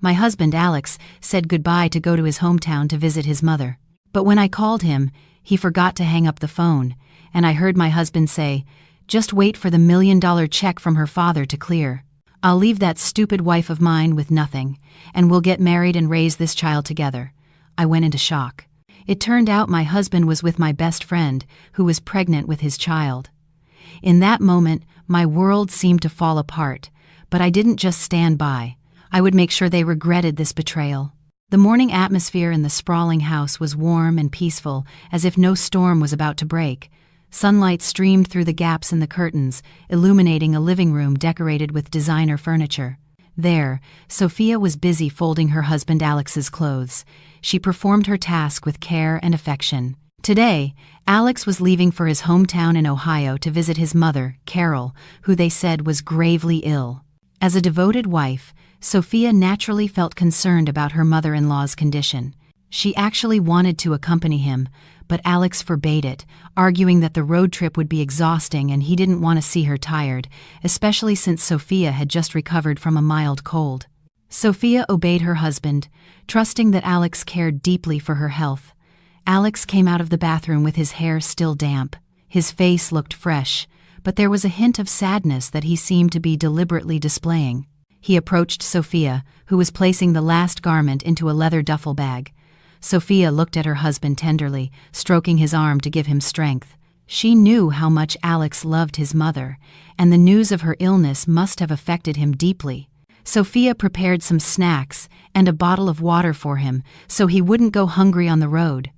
My husband, Alex, said goodbye to go to his hometown to visit his mother. But when I called him, he forgot to hang up the phone, and I heard my husband say, "Just wait for the $1 million check from her father to clear. I'll leave that stupid wife of mine with nothing, and we'll get married and raise this child together." I went into shock. It turned out my husband was with my best friend, who was pregnant with his child. In that moment, my world seemed to fall apart, but I didn't just stand by. I would make sure they regretted this betrayal. The morning atmosphere in the sprawling house was warm and peaceful, as if no storm was about to break. Sunlight streamed through the gaps in the curtains, illuminating a living room decorated with designer furniture. There, Sophia was busy folding her husband Alex's clothes. She performed her task with care and affection. Today, Alex was leaving for his hometown in Ohio to visit his mother, Carol, who they said was gravely ill. As a devoted wife, Sophia naturally felt concerned about her mother-in-law's condition. She actually wanted to accompany him, but Alex forbade it, arguing that the road trip would be exhausting and he didn't want to see her tired, especially since Sophia had just recovered from a mild cold. Sophia obeyed her husband, trusting that Alex cared deeply for her health. Alex came out of the bathroom with his hair still damp. His face looked fresh, but there was a hint of sadness that he seemed to be deliberately displaying. He approached Sophia, who was placing the last garment into a leather duffel bag. Sophia looked at her husband tenderly, stroking his arm to give him strength. She knew how much Alex loved his mother, and the news of her illness must have affected him deeply. Sophia prepared some snacks and a bottle of water for him so he wouldn't go hungry on the road.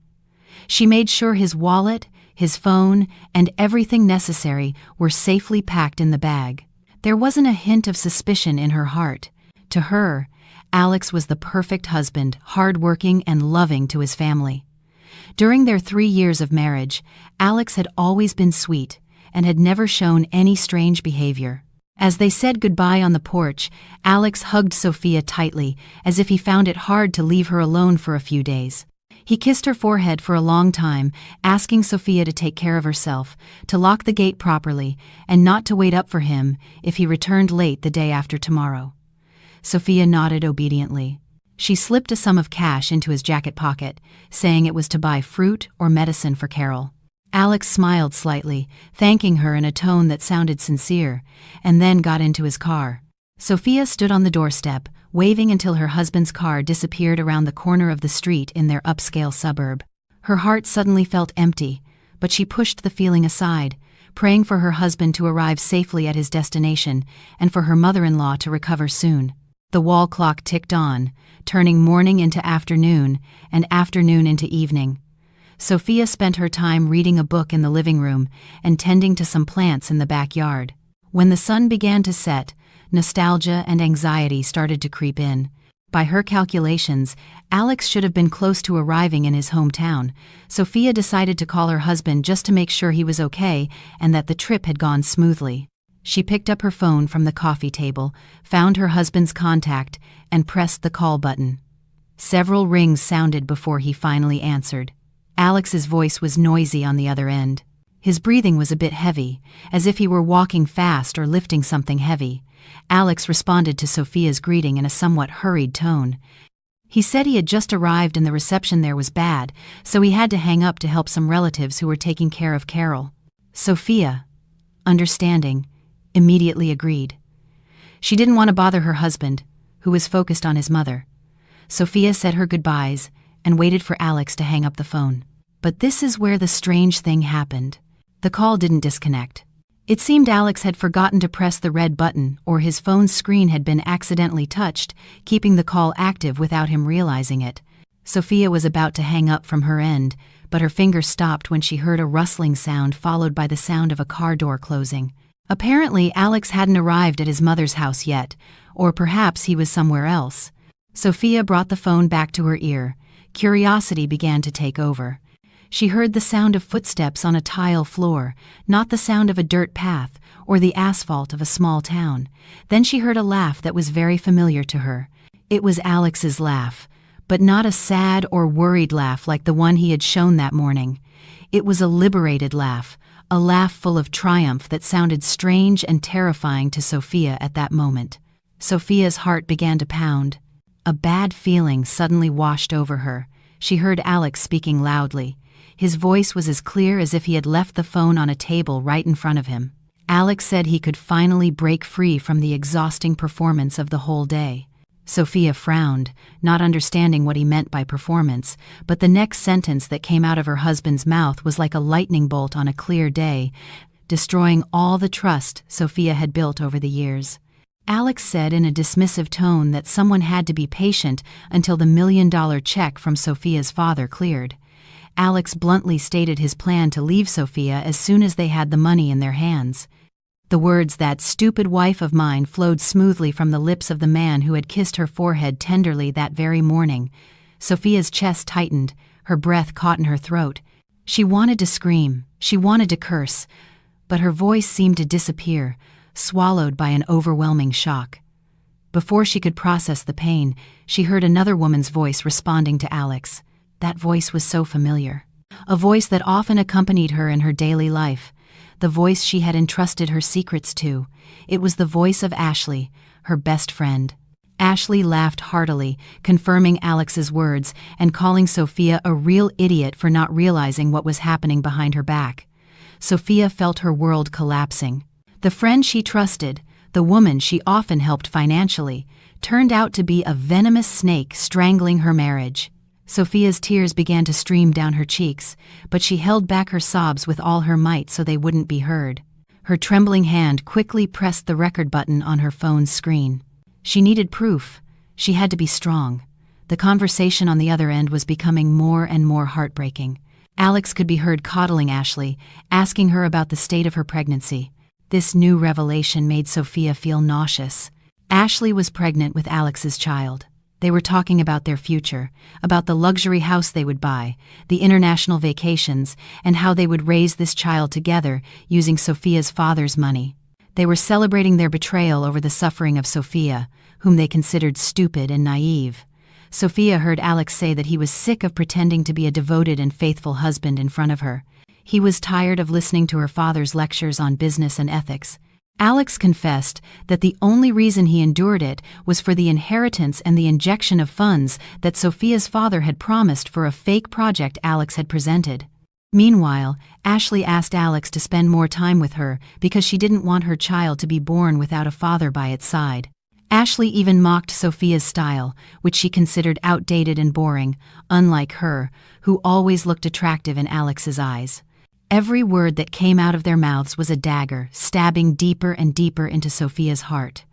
She made sure his wallet, his phone, and everything necessary were safely packed in the bag. There wasn't a hint of suspicion in her heart. To her, Alex was the perfect husband, hardworking and loving to his family. During their 3 years of marriage, Alex had always been sweet and had never shown any strange behavior. As they said goodbye on the porch, Alex hugged Sophia tightly, as if he found it hard to leave her alone for a few days. He kissed her forehead for a long time, asking Sophia to take care of herself, to lock the gate properly, and not to wait up for him if he returned late the day after tomorrow. Sophia nodded obediently. She slipped a sum of cash into his jacket pocket, saying it was to buy fruit or medicine for Carol. Alex smiled slightly, thanking her in a tone that sounded sincere, and then got into his car. Sophia stood on the doorstep, waving until her husband's car disappeared around the corner of the street in their upscale suburb. Her heart suddenly felt empty, but she pushed the feeling aside, praying for her husband to arrive safely at his destination and for her mother-in-law to recover soon. The wall clock ticked on, turning morning into afternoon and afternoon into evening. Sophia spent her time reading a book in the living room and tending to some plants in the backyard. When the sun began to set, nostalgia and anxiety started to creep in. By her calculations, Alex should have been close to arriving in his hometown. Sophia decided to call her husband just to make sure he was okay and that the trip had gone smoothly. She picked up her phone from the coffee table, found her husband's contact, and pressed the call button. Several rings sounded before he finally answered. Alex's voice was noisy on the other end. His breathing was a bit heavy, as if he were walking fast or lifting something heavy. Alex responded to Sophia's greeting in a somewhat hurried tone. He said he had just arrived and the reception there was bad, so he had to hang up to help some relatives who were taking care of Carol. Sophia, understanding, immediately agreed. She didn't want to bother her husband, who was focused on his mother. Sophia said her goodbyes and waited for Alex to hang up the phone. But this is where the strange thing happened. The call didn't disconnect. It seemed Alex had forgotten to press the red button, or his phone's screen had been accidentally touched, keeping the call active without him realizing it. Sophia was about to hang up from her end, but her finger stopped when she heard a rustling sound followed by the sound of a car door closing. Apparently, Alex hadn't arrived at his mother's house yet, or perhaps he was somewhere else. Sophia brought the phone back to her ear. Curiosity began to take over. She heard the sound of footsteps on a tile floor, not the sound of a dirt path or the asphalt of a small town. Then she heard a laugh that was very familiar to her. It was Alex's laugh, but not a sad or worried laugh like the one he had shown that morning. It was a liberated laugh, a laugh full of triumph that sounded strange and terrifying to Sophia at that moment. Sophia's heart began to pound. A bad feeling suddenly washed over her. She heard Alex speaking loudly. His voice was as clear as if he had left the phone on a table right in front of him. Alex said he could finally break free from the exhausting performance of the whole day. Sophia frowned, not understanding what he meant by performance, but the next sentence that came out of her husband's mouth was like a lightning bolt on a clear day, destroying all the trust Sophia had built over the years. Alex said in a dismissive tone that someone had to be patient until the $1 million check from Sophia's father cleared. Alex bluntly stated his plan to leave Sophia as soon as they had the money in their hands. The words "that stupid wife of mine" flowed smoothly from the lips of the man who had kissed her forehead tenderly that very morning. Sophia's chest tightened, her breath caught in her throat. She wanted to scream, she wanted to curse, but her voice seemed to disappear, swallowed by an overwhelming shock. Before she could process the pain, she heard another woman's voice responding to Alex. That voice was so familiar. A voice that often accompanied her in her daily life. The voice she had entrusted her secrets to. It was the voice of Ashley, her best friend. Ashley laughed heartily, confirming Alex's words and calling Sophia a real idiot for not realizing what was happening behind her back. Sophia felt her world collapsing. The friend she trusted, the woman she often helped financially, turned out to be a venomous snake strangling her marriage. Sophia's tears began to stream down her cheeks, but she held back her sobs with all her might so they wouldn't be heard. Her trembling hand quickly pressed the record button on her phone's screen. She needed proof. She had to be strong. The conversation on the other end was becoming more and more heartbreaking. Alex could be heard coddling Ashley, asking her about the state of her pregnancy. This new revelation made Sophia feel nauseous. Ashley was pregnant with Alex's child. They were talking about their future, about the luxury house they would buy, the international vacations, and how they would raise this child together using Sophia's father's money. They were celebrating their betrayal over the suffering of Sophia, whom they considered stupid and naive. Sophia heard Alex say that he was sick of pretending to be a devoted and faithful husband in front of her. He was tired of listening to her father's lectures on business and ethics. Alex confessed that the only reason he endured it was for the inheritance and the injection of funds that Sophia's father had promised for a fake project Alex had presented. Meanwhile, Ashley asked Alex to spend more time with her because she didn't want her child to be born without a father by its side. Ashley even mocked Sophia's style, which she considered outdated and boring, unlike her, who always looked attractive in Alex's eyes. Every word that came out of their mouths was a dagger, stabbing deeper and deeper into Sophia's heart.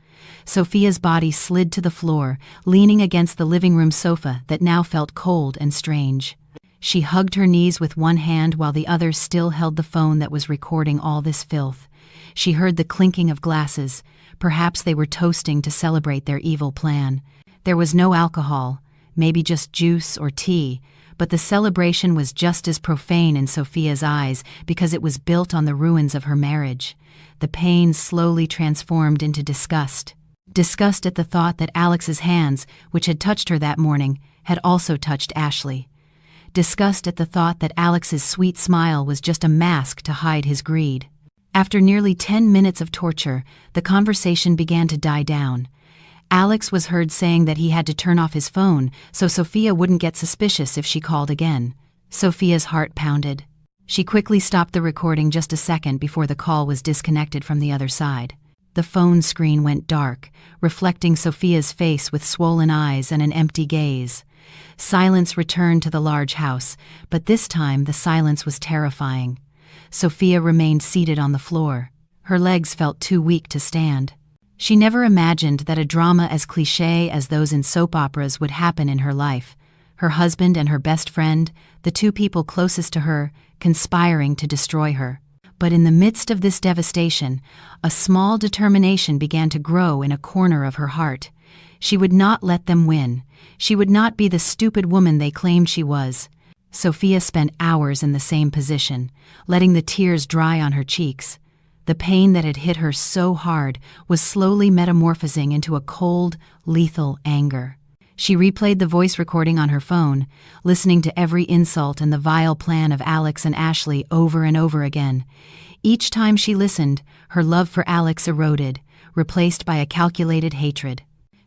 Sophia's body slid to the floor, leaning against the living room sofa that now felt cold and strange. She hugged her knees with one hand while the other still held the phone that was recording all this filth. She heard the clinking of glasses. Perhaps they were toasting to celebrate their evil plan. There was no alcohol, maybe just juice or tea, but the celebration was just as profane in Sophia's eyes because it was built on the ruins of her marriage. The pain slowly transformed into disgust. Disgust at the thought that Alex's hands, which had touched her that morning, had also touched Ashley. Disgust at the thought that Alex's sweet smile was just a mask to hide his greed. After nearly 10 minutes of torture, the conversation began to die down. Alex was heard saying that he had to turn off his phone so Sophia wouldn't get suspicious if she called again. Sophia's heart pounded. She quickly stopped the recording just a second before the call was disconnected from the other side. The phone screen went dark, reflecting Sophia's face with swollen eyes and an empty gaze. Silence returned to the large house, but this time the silence was terrifying. Sophia remained seated on the floor. Her legs felt too weak to stand. She never imagined that a drama as cliché as those in soap operas would happen in her life. Her husband and her best friend, the two people closest to her, conspiring to destroy her. But in the midst of this devastation, a small determination began to grow in a corner of her heart. She would not let them win. She would not be the stupid woman they claimed she was. Sophia spent hours in the same position, letting the tears dry on her cheeks. The pain that had hit her so hard was slowly metamorphosing into a cold, lethal anger. She replayed the voice recording on her phone, listening to every insult and the vile plan of Alex and Ashley over and over again. Each time she listened, her love for Alex eroded, replaced by a calculated hatred.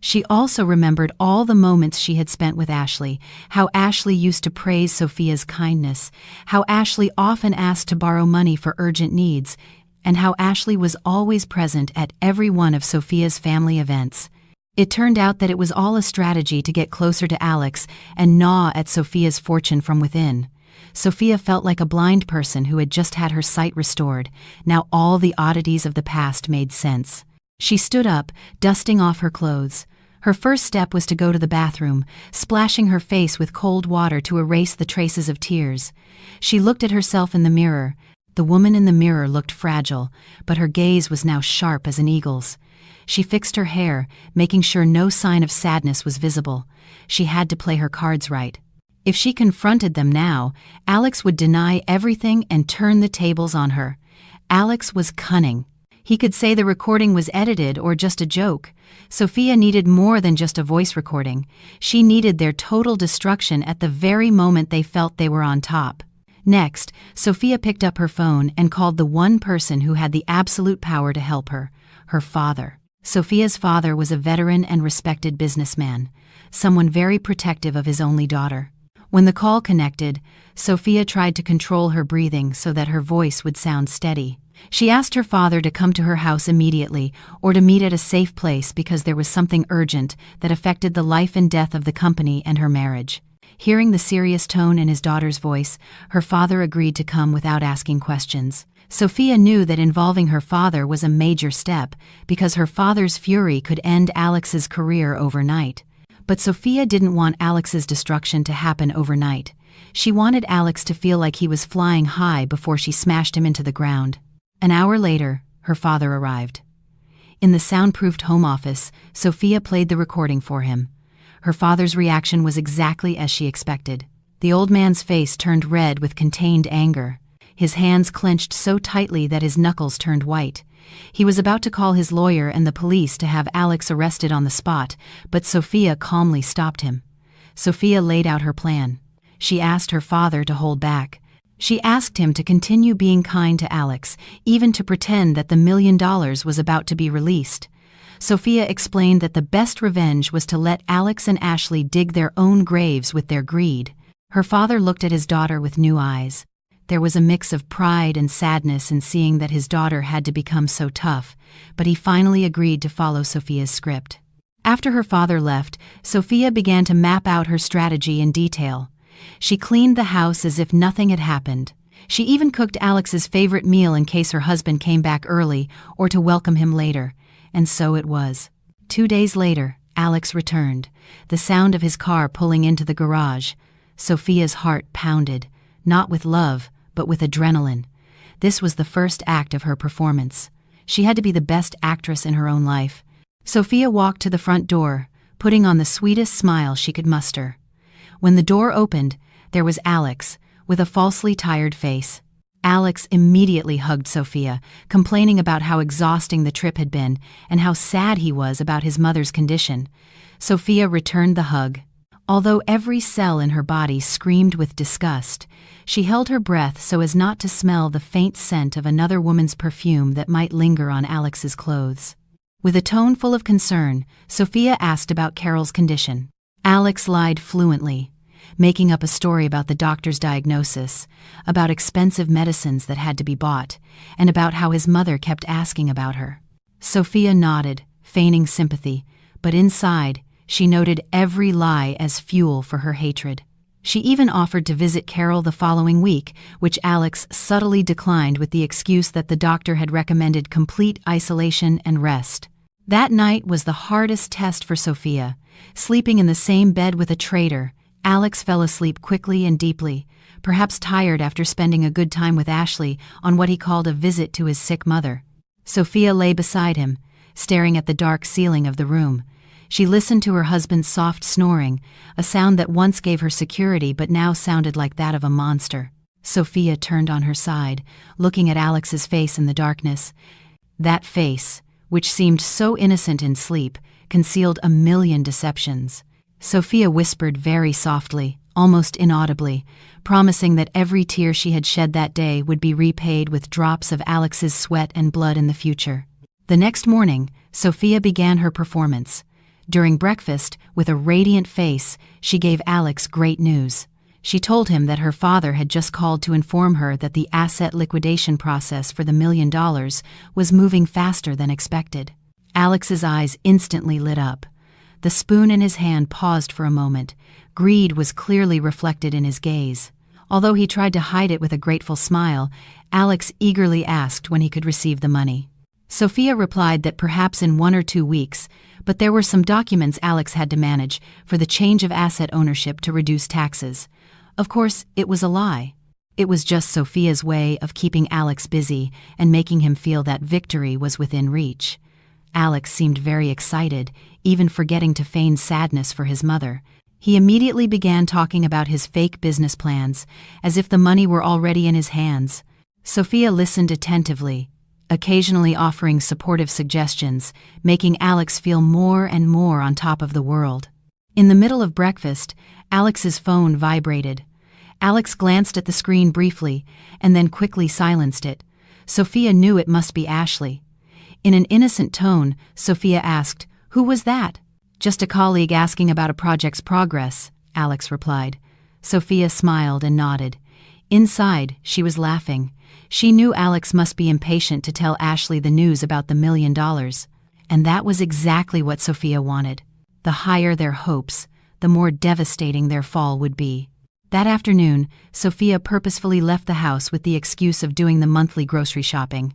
She also remembered all the moments she had spent with Ashley, how Ashley used to praise Sophia's kindness, how Ashley often asked to borrow money for urgent needs, and how Ashley was always present at every one of Sophia's family events. It turned out that it was all a strategy to get closer to Alex and gnaw at Sophia's fortune from within. Sophia felt like a blind person who had just had her sight restored. Now all the oddities of the past made sense. She stood up, dusting off her clothes. Her first step was to go to the bathroom, splashing her face with cold water to erase the traces of tears. She looked at herself in the mirror. The woman in the mirror looked fragile, but her gaze was now sharp as an eagle's. She fixed her hair, making sure no sign of sadness was visible. She had to play her cards right. If she confronted them now, Alex would deny everything and turn the tables on her. Alex was cunning. He could say the recording was edited or just a joke. Sophia needed more than just a voice recording. She needed their total destruction at the very moment they felt they were on top. Next, Sophia picked up her phone and called the one person who had the absolute power to help her, her father. Sophia's father was a veteran and respected businessman, someone very protective of his only daughter. When the call connected, Sophia tried to control her breathing so that her voice would sound steady. She asked her father to come to her house immediately or to meet at a safe place because there was something urgent that affected the life and death of the company and her marriage. Hearing the serious tone in his daughter's voice, her father agreed to come without asking questions. Sophia knew that involving her father was a major step because her father's fury could end Alex's career overnight. But Sophia didn't want Alex's destruction to happen overnight. She wanted Alex to feel like he was flying high before she smashed him into the ground. An hour later, her father arrived. In the soundproofed home office, Sophia played the recording for him. Her father's reaction was exactly as she expected. The old man's face turned red with contained anger. His hands clenched so tightly that his knuckles turned white. He was about to call his lawyer and the police to have Alex arrested on the spot, but Sophia calmly stopped him. Sophia laid out her plan. She asked her father to hold back. She asked him to continue being kind to Alex, even to pretend that the $1 million was about to be released. Sophia explained that the best revenge was to let Alex and Ashley dig their own graves with their greed. Her father looked at his daughter with new eyes. There was a mix of pride and sadness in seeing that his daughter had to become so tough, but he finally agreed to follow Sophia's script. After her father left, Sophia began to map out her strategy in detail. She cleaned the house as if nothing had happened. She even cooked Alex's favorite meal in case her husband came back early or to welcome him later. And so it was. 2 days later, Alex returned, the sound of his car pulling into the garage. Sophia's heart pounded, not with love, but with adrenaline. This was the first act of her performance. She had to be the best actress in her own life. Sophia walked to the front door, putting on the sweetest smile she could muster. When the door opened, there was Alex, with a falsely tired face. Alex immediately hugged Sophia, complaining about how exhausting the trip had been and how sad he was about his mother's condition. Sophia returned the hug. Although every cell in her body screamed with disgust, she held her breath so as not to smell the faint scent of another woman's perfume that might linger on Alex's clothes. With a tone full of concern, Sophia asked about Carol's condition. Alex lied fluently, making up a story about the doctor's diagnosis, about expensive medicines that had to be bought, and about how his mother kept asking about her. Sophia nodded, feigning sympathy, but inside, she noted every lie as fuel for her hatred. She even offered to visit Carol the following week, which Alex subtly declined with the excuse that the doctor had recommended complete isolation and rest. That night was the hardest test for Sophia. Sleeping in the same bed with a traitor, Alex fell asleep quickly and deeply, perhaps tired after spending a good time with Ashley on what he called a visit to his sick mother. Sophia lay beside him, staring at the dark ceiling of the room. She listened to her husband's soft snoring, a sound that once gave her security but now sounded like that of a monster. Sophia turned on her side, looking at Alex's face in the darkness. That face, which seemed so innocent in sleep, concealed a million deceptions. Sophia whispered very softly, almost inaudibly, promising that every tear she had shed that day would be repaid with drops of Alex's sweat and blood in the future. The next morning, Sophia began her performance. During breakfast, with a radiant face, she gave Alex great news. She told him that her father had just called to inform her that the asset liquidation process for the $1 million was moving faster than expected. Alex's eyes instantly lit up. The spoon in his hand paused for a moment. Greed was clearly reflected in his gaze. Although he tried to hide it with a grateful smile, Alex eagerly asked when he could receive the money. Sophia replied that perhaps in 1 or 2 weeks, but there were some documents Alex had to manage for the change of asset ownership to reduce taxes. Of course, it was a lie. It was just Sophia's way of keeping Alex busy and making him feel that victory was within reach. Alex seemed very excited, even forgetting to feign sadness for his mother. He immediately began talking about his fake business plans, as if the money were already in his hands. Sophia listened attentively, occasionally offering supportive suggestions, making Alex feel more and more on top of the world. In the middle of breakfast, Alex's phone vibrated. Alex glanced at the screen briefly, and then quickly silenced it. Sophia knew it must be Ashley. In an innocent tone, Sophia asked, "Who was that?" "Just a colleague asking about a project's progress," Alex replied. Sophia smiled and nodded. Inside, she was laughing. She knew Alex must be impatient to tell Ashley the news about the $1 million. And that was exactly what Sophia wanted. The higher their hopes, the more devastating their fall would be. That afternoon, Sophia purposefully left the house with the excuse of doing the monthly grocery shopping.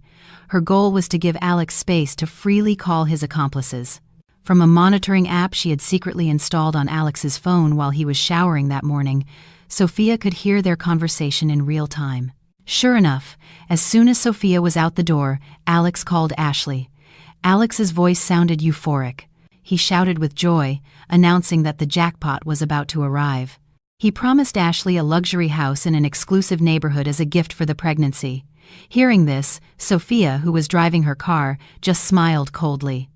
Her goal was to give Alex space to freely call his accomplices. From a monitoring app she had secretly installed on Alex's phone while he was showering that morning, Sophia could hear their conversation in real time. Sure enough, as soon as Sophia was out the door, Alex called Ashley. Alex's voice sounded euphoric. He shouted with joy, announcing that the jackpot was about to arrive. He promised Ashley a luxury house in an exclusive neighborhood as a gift for the pregnancy. Hearing this, Sophia, who was driving her car, just smiled coldly.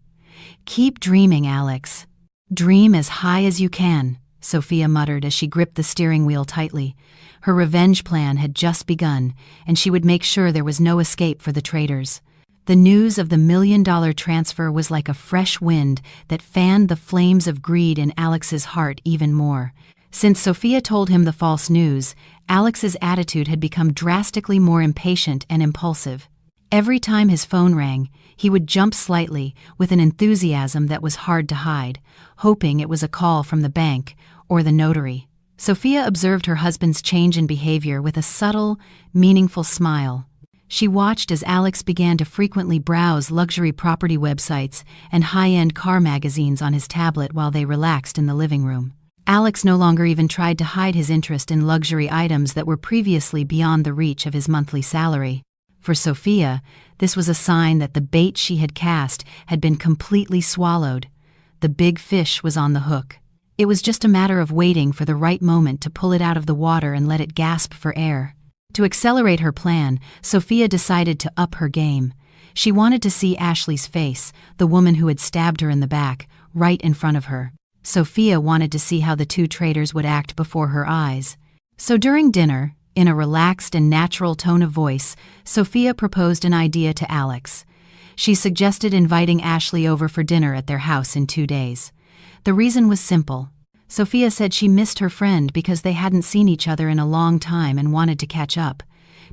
"Keep dreaming, Alex. Dream as high as you can," Sophia muttered as she gripped the steering wheel tightly. Her revenge plan had just begun, and she would make sure there was no escape for the traitors. The news of the $1 million transfer was like a fresh wind that fanned the flames of greed in Alex's heart even more. Since Sophia told him the false news, Alex's attitude had become drastically more impatient and impulsive. Every time his phone rang, he would jump slightly with an enthusiasm that was hard to hide, hoping it was a call from the bank or the notary. Sophia observed her husband's change in behavior with a subtle, meaningful smile. She watched as Alex began to frequently browse luxury property websites and high-end car magazines on his tablet while they relaxed in the living room. Alex no longer even tried to hide his interest in luxury items that were previously beyond the reach of his monthly salary. For Sophia, this was a sign that the bait she had cast had been completely swallowed. The big fish was on the hook. It was just a matter of waiting for the right moment to pull it out of the water and let it gasp for air. To accelerate her plan, Sophia decided to up her game. She wanted to see Ashley's face, the woman who had stabbed her in the back, right in front of her. Sophia wanted to see how the two traitors would act before her eyes. So during dinner, in a relaxed and natural tone of voice, Sophia proposed an idea to Alex. She suggested inviting Ashley over for dinner at their house in 2 days. The reason was simple. Sophia said she missed her friend because they hadn't seen each other in a long time and wanted to catch up.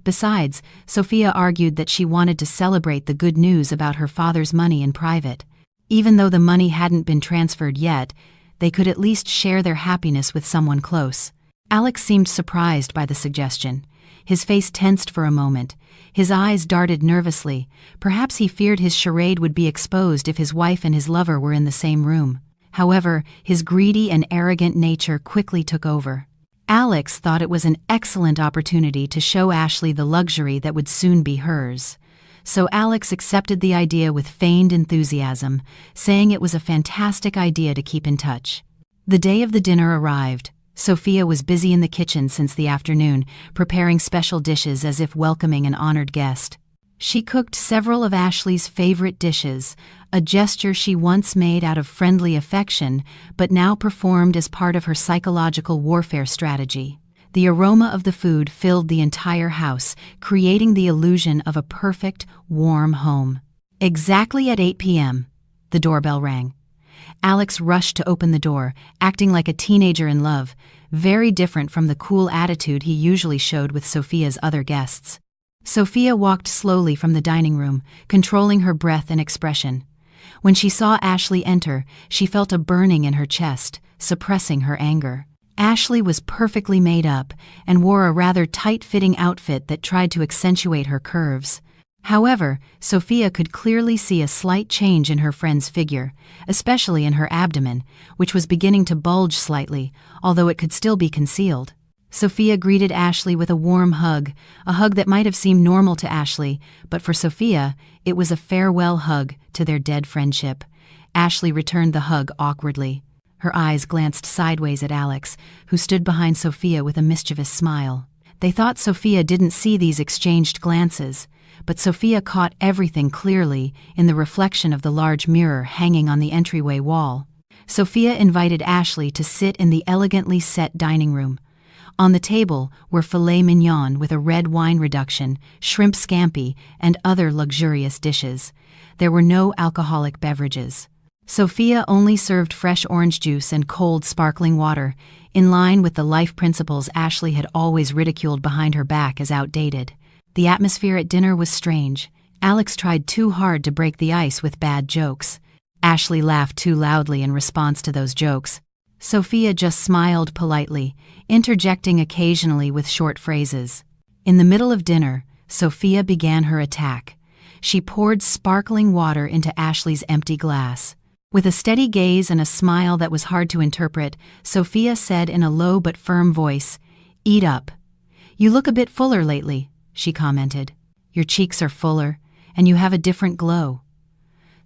Besides, Sophia argued that she wanted to celebrate the good news about her father's money in private. Even though the money hadn't been transferred yet, they could at least share their happiness with someone close. Alex seemed surprised by the suggestion. His face tensed for a moment. His eyes darted nervously. Perhaps he feared his charade would be exposed if his wife and his lover were in the same room. However, his greedy and arrogant nature quickly took over. Alex thought it was an excellent opportunity to show Ashley the luxury that would soon be hers. So Alex accepted the idea with feigned enthusiasm, saying it was a fantastic idea to keep in touch. The day of the dinner arrived. Sophia was busy in the kitchen since the afternoon, preparing special dishes as if welcoming an honored guest. She cooked several of Ashley's favorite dishes, a gesture she once made out of friendly affection, but now performed as part of her psychological warfare strategy. The aroma of the food filled the entire house, creating the illusion of a perfect, warm home. Exactly at 8 p.m., the doorbell rang. Alex rushed to open the door, acting like a teenager in love, very different from the cool attitude he usually showed with Sophia's other guests. Sophia walked slowly from the dining room, controlling her breath and expression. When she saw Ashley enter, she felt a burning in her chest, suppressing her anger. Ashley was perfectly made up and wore a rather tight-fitting outfit that tried to accentuate her curves. However, Sophia could clearly see a slight change in her friend's figure, especially in her abdomen, which was beginning to bulge slightly, although it could still be concealed. Sophia greeted Ashley with a warm hug, a hug that might have seemed normal to Ashley, but for Sophia, it was a farewell hug to their dead friendship. Ashley returned the hug awkwardly. Her eyes glanced sideways at Alex, who stood behind Sophia with a mischievous smile. They thought Sophia didn't see these exchanged glances, but Sophia caught everything clearly in the reflection of the large mirror hanging on the entryway wall. Sophia invited Ashley to sit in the elegantly set dining room. On the table were filet mignon with a red wine reduction, shrimp scampi, and other luxurious dishes. There were no alcoholic beverages. Sophia only served fresh orange juice and cold sparkling water, in line with the life principles Ashley had always ridiculed behind her back as outdated. The atmosphere at dinner was strange. Alex tried too hard to break the ice with bad jokes. Ashley laughed too loudly in response to those jokes. Sophia just smiled politely, interjecting occasionally with short phrases. In the middle of dinner, Sophia began her attack. She poured sparkling water into Ashley's empty glass. With a steady gaze and a smile that was hard to interpret, Sophia said in a low but firm voice, "Eat up. You look a bit fuller lately," she commented. "Your cheeks are fuller, and you have a different glow."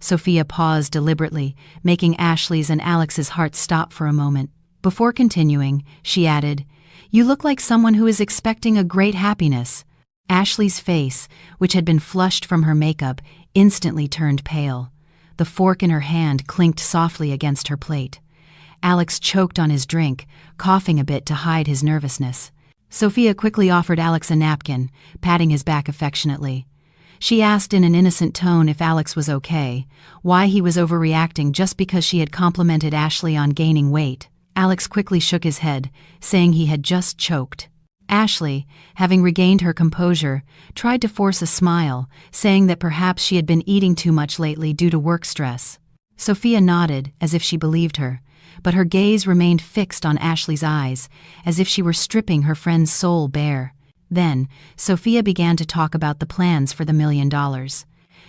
Sophia paused deliberately, making Ashley's and Alex's hearts stop for a moment. Before continuing, she added, "You look like someone who is expecting a great happiness." Ashley's face, which had been flushed from her makeup, instantly turned pale. The fork in her hand clinked softly against her plate. Alex choked on his drink, coughing a bit to hide his nervousness. Sophia quickly offered Alex a napkin, patting his back affectionately. She asked in an innocent tone if Alex was okay, why he was overreacting just because she had complimented Ashley on gaining weight. Alex quickly shook his head, saying he had just choked. Ashley, having regained her composure, tried to force a smile, saying that perhaps she had been eating too much lately due to work stress. Sophia nodded, as if she believed her, but her gaze remained fixed on Ashley's eyes, as if she were stripping her friend's soul bare. Then, Sophia began to talk about the plans for the $1 million.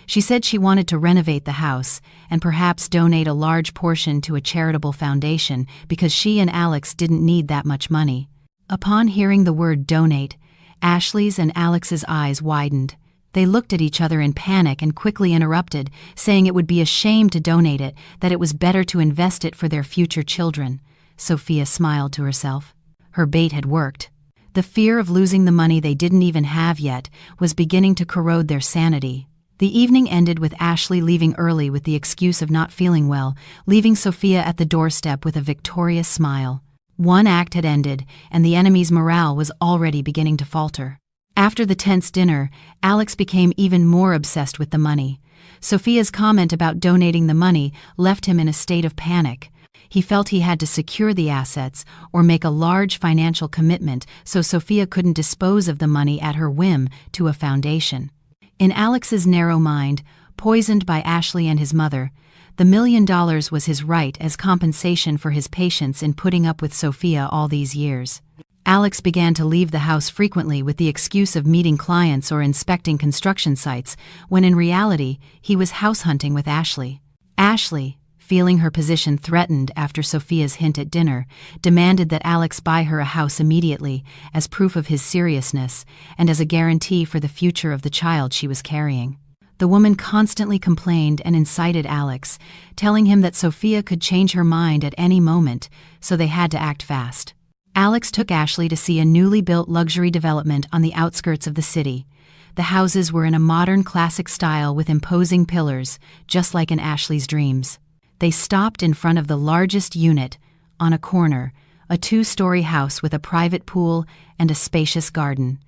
She said she wanted to renovate the house and perhaps donate a large portion to a charitable foundation because she and Alex didn't need that much money. Upon hearing the word donate, Ashley's and Alex's eyes widened. They looked at each other in panic and quickly interrupted, saying it would be a shame to donate it, that it was better to invest it for their future children. Sophia smiled to herself. Her bait had worked. The fear of losing the money they didn't even have yet was beginning to corrode their sanity. The evening ended with Ashley leaving early with the excuse of not feeling well, leaving Sophia at the doorstep with a victorious smile. One act had ended, and the enemy's morale was already beginning to falter. After the tense dinner, Alex became even more obsessed with the money. Sophia's comment about donating the money left him in a state of panic. He felt he had to secure the assets or make a large financial commitment so Sophia couldn't dispose of the money at her whim to a foundation. In Alex's narrow mind, poisoned by Ashley and his mother, the $1 million was his right as compensation for his patience in putting up with Sophia all these years. Alex began to leave the house frequently with the excuse of meeting clients or inspecting construction sites, when in reality, he was house hunting with Ashley. Ashley, feeling her position threatened after Sophia's hint at dinner, demanded that Alex buy her a house immediately as proof of his seriousness and as a guarantee for the future of the child she was carrying. The woman constantly complained and incited Alex, telling him that Sophia could change her mind at any moment, so they had to act fast. Alex took Ashley to see a newly built luxury development on the outskirts of the city. The houses were in a modern classic style with imposing pillars, just like in Ashley's dreams. They stopped in front of the largest unit, on a corner, a 2-story house with a private pool and a spacious garden.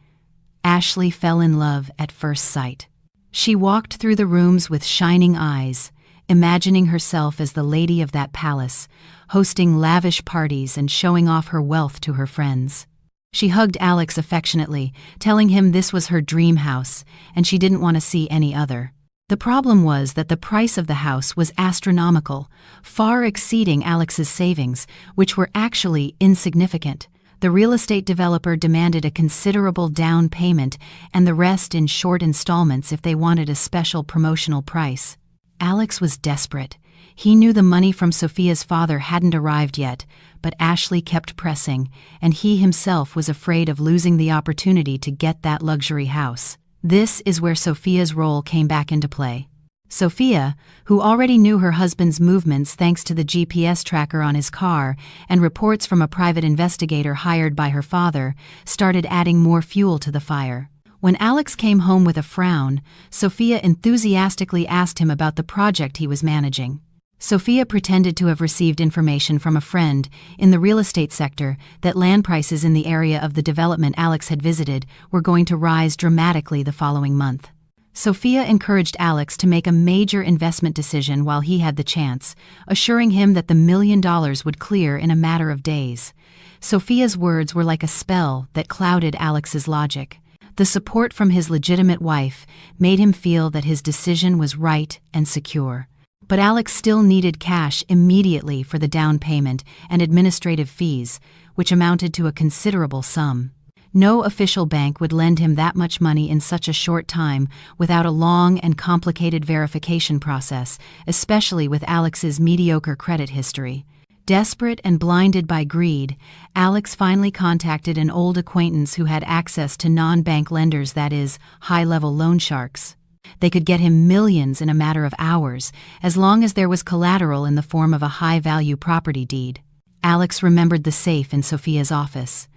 Ashley fell in love at first sight. She walked through the rooms with shining eyes, imagining herself as the lady of that palace, hosting lavish parties and showing off her wealth to her friends. She hugged Alex affectionately, telling him this was her dream house, and she didn't want to see any other. The problem was that the price of the house was astronomical, far exceeding Alex's savings, which were actually insignificant. The real estate developer demanded a considerable down payment and the rest in short installments if they wanted a special promotional price. Alex was desperate. He knew the money from Sophia's father hadn't arrived yet, but Ashley kept pressing, and he himself was afraid of losing the opportunity to get that luxury house. This is where Sophia's role came back into play. Sophia, who already knew her husband's movements thanks to the GPS tracker on his car and reports from a private investigator hired by her father, started adding more fuel to the fire. When Alex came home with a frown, Sophia enthusiastically asked him about the project he was managing. Sophia pretended to have received information from a friend in the real estate sector that land prices in the area of the development Alex had visited were going to rise dramatically the following month. Sophia encouraged Alex to make a major investment decision while he had the chance, assuring him that the $1 million would clear in a matter of days. Sophia's words were like a spell that clouded Alex's logic. The support from his legitimate wife made him feel that his decision was right and secure. But Alex still needed cash immediately for the down payment and administrative fees, which amounted to a considerable sum. No official bank would lend him that much money in such a short time without a long and complicated verification process, especially with Alex's mediocre credit history. Desperate and blinded by greed, Alex finally contacted an old acquaintance who had access to non-bank lenders, that is, high-level loan sharks. They could get him millions in a matter of hours, as long as there was collateral in the form of a high-value property deed. Alex remembered the safe in Sophia's office.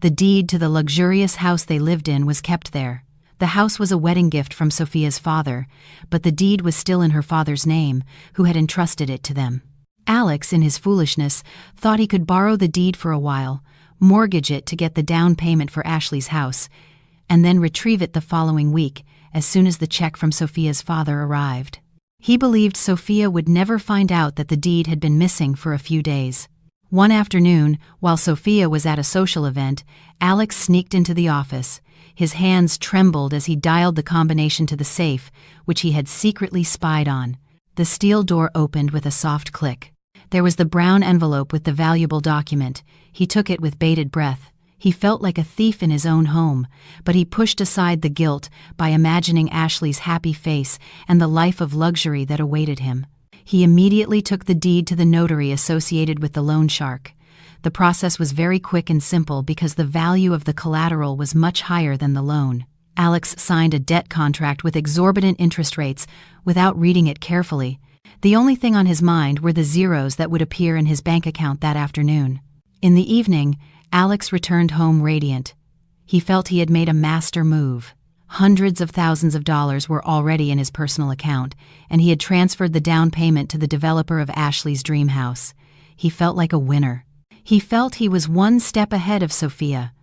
The deed to the luxurious house they lived in was kept there. The house was a wedding gift from Sophia's father, but the deed was still in her father's name, who had entrusted it to them. Alex, in his foolishness, thought he could borrow the deed for a while, mortgage it to get the down payment for Ashley's house, and then retrieve it the following week, as soon as the check from Sophia's father arrived. He believed Sophia would never find out that the deed had been missing for a few days. One afternoon, while Sophia was at a social event, Alex sneaked into the office. His hands trembled as he dialed the combination to the safe, which he had secretly spied on. The steel door opened with a soft click. There was the brown envelope with the valuable document. He took it with bated breath. He felt like a thief in his own home, but he pushed aside the guilt by imagining Ashley's happy face and the life of luxury that awaited him. He immediately took the deed to the notary associated with the loan shark. The process was very quick and simple because the value of the collateral was much higher than the loan. Alex signed a debt contract with exorbitant interest rates without reading it carefully. The only thing on his mind were the zeros that would appear in his bank account that afternoon. In the evening, Alex returned home radiant. He felt he had made a master move. Hundreds of thousands of dollars were already in his personal account, and he had transferred the down payment to the developer of Ashley's dream house. He felt like a winner. He felt he was one step ahead of Sophia.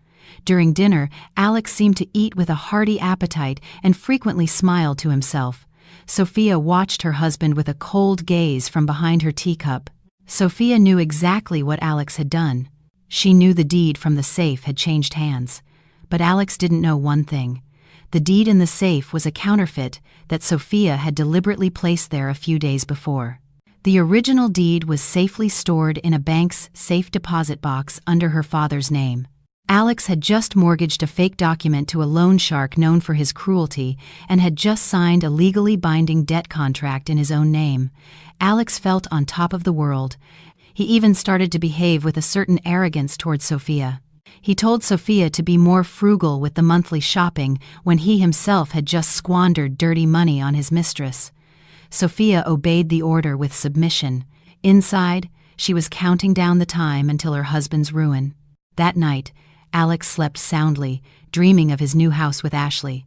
During dinner, Alex seemed to eat with a hearty appetite and frequently smiled to himself. Sophia watched her husband with a cold gaze from behind her teacup. Sophia knew exactly what Alex had done. She knew the deed from the safe had changed hands. But Alex didn't know one thing. The deed in the safe was a counterfeit that Sophia had deliberately placed there a few days before. The original deed was safely stored in a bank's safe deposit box under her father's name. Alex had just mortgaged a fake document to a loan shark known for his cruelty and had just signed a legally binding debt contract in his own name. Alex felt on top of the world. He even started to behave with a certain arrogance towards Sophia. He told Sophia to be more frugal with the monthly shopping when he himself had just squandered dirty money on his mistress. Sophia obeyed the order with submission. Inside, she was counting down the time until her husband's ruin. That night, Alex slept soundly, dreaming of his new house with Ashley.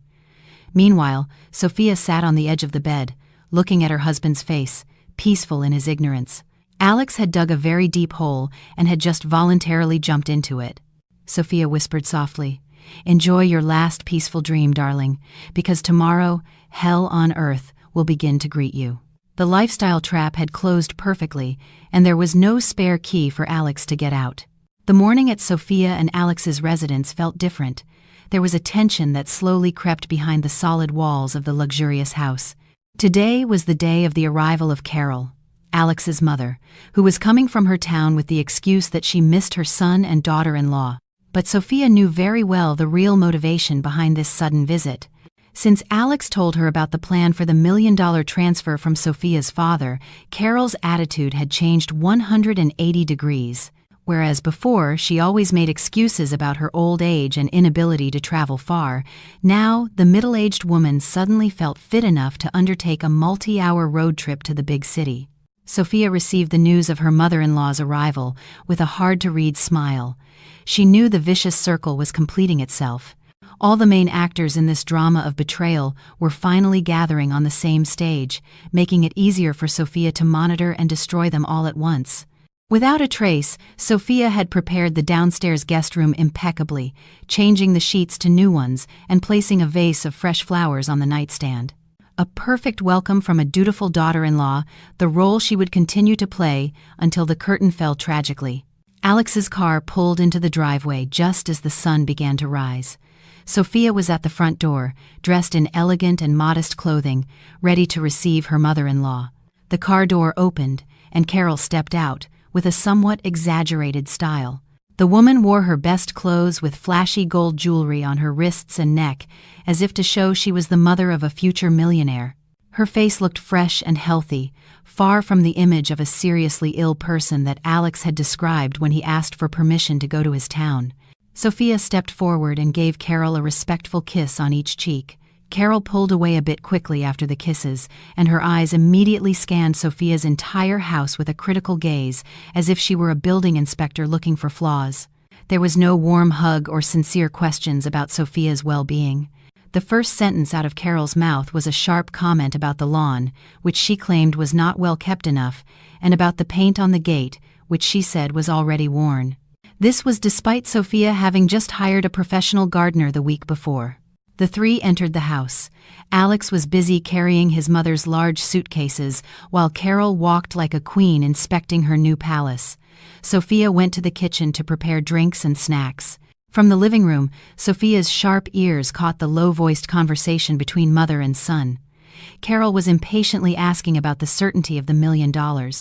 Meanwhile, Sophia sat on the edge of the bed, looking at her husband's face, peaceful in his ignorance. Alex had dug a very deep hole and had just voluntarily jumped into it. Sophia whispered softly, "Enjoy your last peaceful dream, darling, because tomorrow, hell on earth will begin to greet you." The lifestyle trap had closed perfectly, and there was no spare key for Alex to get out. The morning at Sophia and Alex's residence felt different. There was a tension that slowly crept behind the solid walls of the luxurious house. Today was the day of the arrival of Carol, Alex's mother, who was coming from her town with the excuse that she missed her son and daughter-in-law. But Sophia knew very well the real motivation behind this sudden visit. Since Alex told her about the plan for the $1 million transfer from Sophia's father, Carol's attitude had changed 180 degrees. Whereas before she always made excuses about her old age and inability to travel far, now the middle-aged woman suddenly felt fit enough to undertake a multi-hour road trip to the big city. Sophia received the news of her mother-in-law's arrival with a hard-to-read smile. She knew the vicious circle was completing itself. All the main actors in this drama of betrayal were finally gathering on the same stage, making it easier for Sophia to monitor and destroy them all at once. Without a trace, Sophia had prepared the downstairs guest room impeccably, changing the sheets to new ones and placing a vase of fresh flowers on the nightstand. A perfect welcome from a dutiful daughter-in-law, the role she would continue to play until the curtain fell tragically. Alex's car pulled into the driveway just as the sun began to rise. Sophia was at the front door, dressed in elegant and modest clothing, ready to receive her mother-in-law. The car door opened, and Carol stepped out, with a somewhat exaggerated style. The woman wore her best clothes with flashy gold jewelry on her wrists and neck, as if to show she was the mother of a future millionaire. Her face looked fresh and healthy, far from the image of a seriously ill person that Alex had described when he asked for permission to go to his town. Sophia stepped forward and gave Carol a respectful kiss on each cheek. Carol pulled away a bit quickly after the kisses, and her eyes immediately scanned Sophia's entire house with a critical gaze, as if she were a building inspector looking for flaws. There was no warm hug or sincere questions about Sophia's well-being. The first sentence out of Carol's mouth was a sharp comment about the lawn, which she claimed was not well kept enough, and about the paint on the gate, which she said was already worn. This was despite Sophia having just hired a professional gardener the week before. The three entered the house. Alex was busy carrying his mother's large suitcases, while Carol walked like a queen inspecting her new palace. Sophia went to the kitchen to prepare drinks and snacks. From the living room, Sophia's sharp ears caught the low-voiced conversation between mother and son. Carol was impatiently asking about the certainty of the $1 million.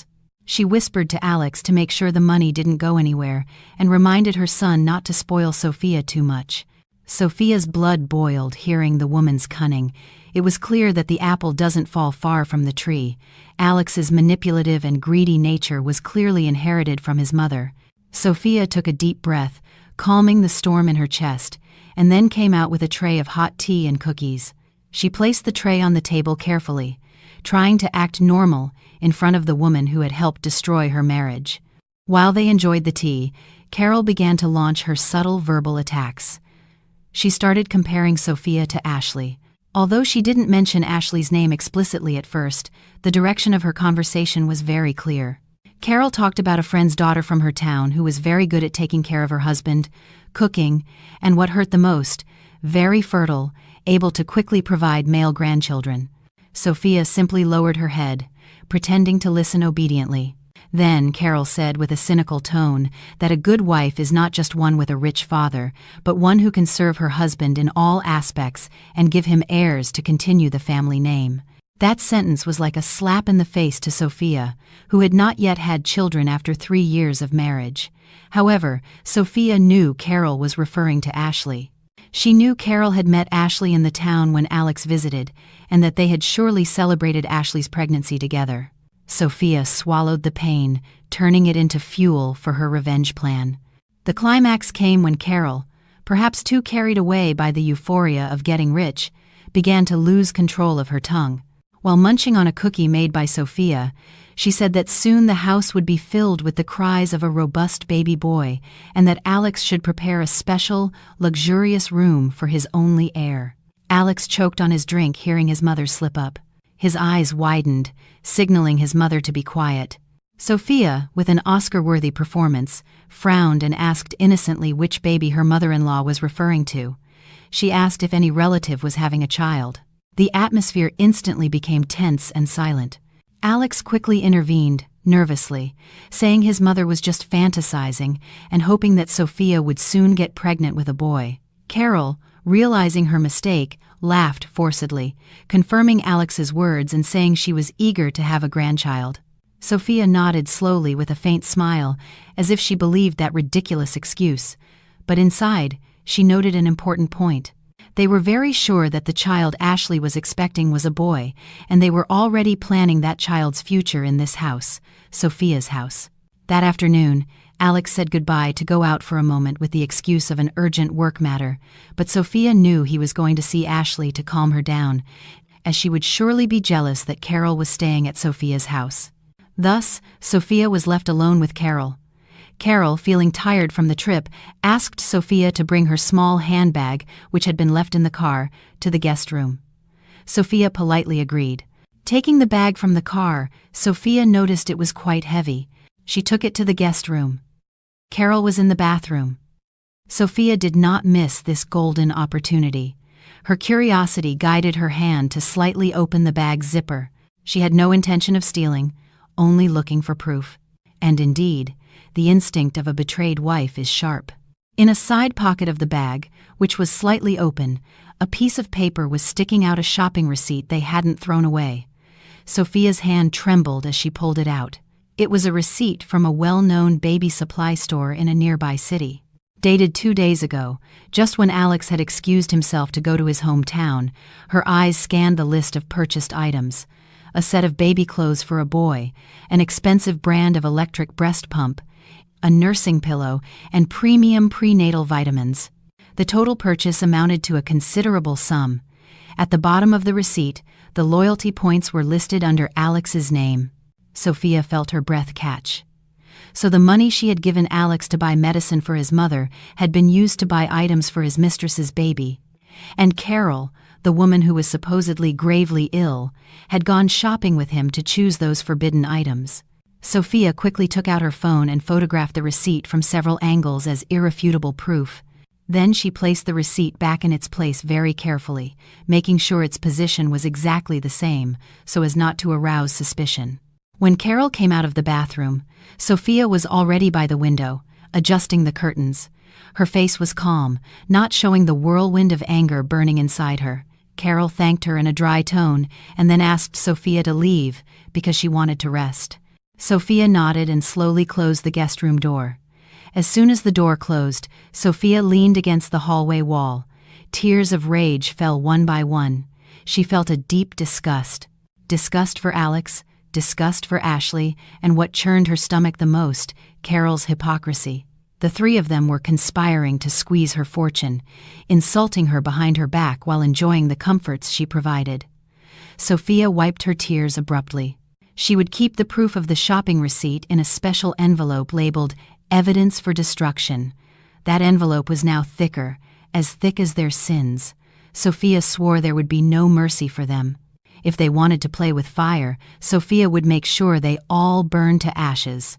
She whispered to Alex to make sure the money didn't go anywhere, and reminded her son not to spoil Sophia too much. Sophia's blood boiled hearing the woman's cunning. It was clear that the apple doesn't fall far from the tree. Alex's manipulative and greedy nature was clearly inherited from his mother. Sophia took a deep breath, calming the storm in her chest, and then came out with a tray of hot tea and cookies. She placed the tray on the table carefully, trying to act normal in front of the woman who had helped destroy her marriage. While they enjoyed the tea, Carol began to launch her subtle verbal attacks. She started comparing Sophia to Ashley. Although she didn't mention Ashley's name explicitly at first, the direction of her conversation was very clear. Carol talked about a friend's daughter from her town who was very good at taking care of her husband, cooking, and what hurt the most, very fertile, able to quickly provide male grandchildren. Sophia simply lowered her head, pretending to listen obediently. Then Carol said with a cynical tone that a good wife is not just one with a rich father, but one who can serve her husband in all aspects and give him heirs to continue the family name. That sentence was like a slap in the face to Sophia, who had not yet had children after 3 years of marriage. However, Sophia knew Carol was referring to Ashley. She knew Carol had met Ashley in the town when Alex visited, and that they had surely celebrated Ashley's pregnancy together. Sophia swallowed the pain, turning it into fuel for her revenge plan. The climax came when Carol, perhaps too carried away by the euphoria of getting rich, began to lose control of her tongue. While munching on a cookie made by Sophia, she said that soon the house would be filled with the cries of a robust baby boy, and that Alex should prepare a special, luxurious room for his only heir. Alex choked on his drink hearing his mother slip up. His eyes widened, signaling his mother to be quiet. Sophia, with an Oscar-worthy performance, frowned and asked innocently which baby her mother-in-law was referring to. She asked if any relative was having a child. The atmosphere instantly became tense and silent. Alex quickly intervened, nervously, saying his mother was just fantasizing and hoping that Sophia would soon get pregnant with a boy. Carol, realizing her mistake, laughed forcedly, confirming Alex's words and saying she was eager to have a grandchild. Sophia nodded slowly with a faint smile, as if she believed that ridiculous excuse. But inside, she noted an important point. They were very sure that the child Ashley was expecting was a boy, and they were already planning that child's future in this house, Sophia's house. That afternoon, Alex said goodbye to go out for a moment with the excuse of an urgent work matter, but Sophia knew he was going to see Ashley to calm her down, as she would surely be jealous that Carol was staying at Sophia's house. Thus, Sophia was left alone with Carol. Carol, feeling tired from the trip, asked Sophia to bring her small handbag, which had been left in the car, to the guest room. Sophia politely agreed. Taking the bag from the car, Sophia noticed it was quite heavy. She took it to the guest room. Carol was in the bathroom. Sophia did not miss this golden opportunity. Her curiosity guided her hand to slightly open the bag's zipper. She had no intention of stealing, only looking for proof. And indeed, the instinct of a betrayed wife is sharp. In a side pocket of the bag, which was slightly open, a piece of paper was sticking out, a shopping receipt they hadn't thrown away. Sophia's hand trembled as she pulled it out. It was a receipt from a well-known baby supply store in a nearby city. Dated 2 days ago, just when Alex had excused himself to go to his hometown, her eyes scanned the list of purchased items. A set of baby clothes for a boy, an expensive brand of electric breast pump, a nursing pillow, and premium prenatal vitamins. The total purchase amounted to a considerable sum. At the bottom of the receipt, the loyalty points were listed under Alex's name. Sophia felt her breath catch. So the money she had given Alex to buy medicine for his mother had been used to buy items for his mistress's baby. And Carol, the woman who was supposedly gravely ill, had gone shopping with him to choose those forbidden items. Sophia quickly took out her phone and photographed the receipt from several angles as irrefutable proof. Then she placed the receipt back in its place very carefully, making sure its position was exactly the same, so as not to arouse suspicion. When Carol came out of the bathroom, Sophia was already by the window, adjusting the curtains. Her face was calm, not showing the whirlwind of anger burning inside her. Carol thanked her in a dry tone and then asked Sophia to leave because she wanted to rest. Sophia nodded and slowly closed the guest room door. As soon as the door closed, Sophia leaned against the hallway wall. Tears of rage fell one by one. She felt a deep disgust. Disgust for Alex, disgust for Ashley, and what churned her stomach the most, Carol's hypocrisy. The three of them were conspiring to squeeze her fortune, insulting her behind her back while enjoying the comforts she provided. Sophia wiped her tears abruptly. She would keep the proof of the shopping receipt in a special envelope labeled Evidence for Destruction. That envelope was now thicker, as thick as their sins. Sophia swore there would be no mercy for them. If they wanted to play with fire, Sophia would make sure they all burned to ashes.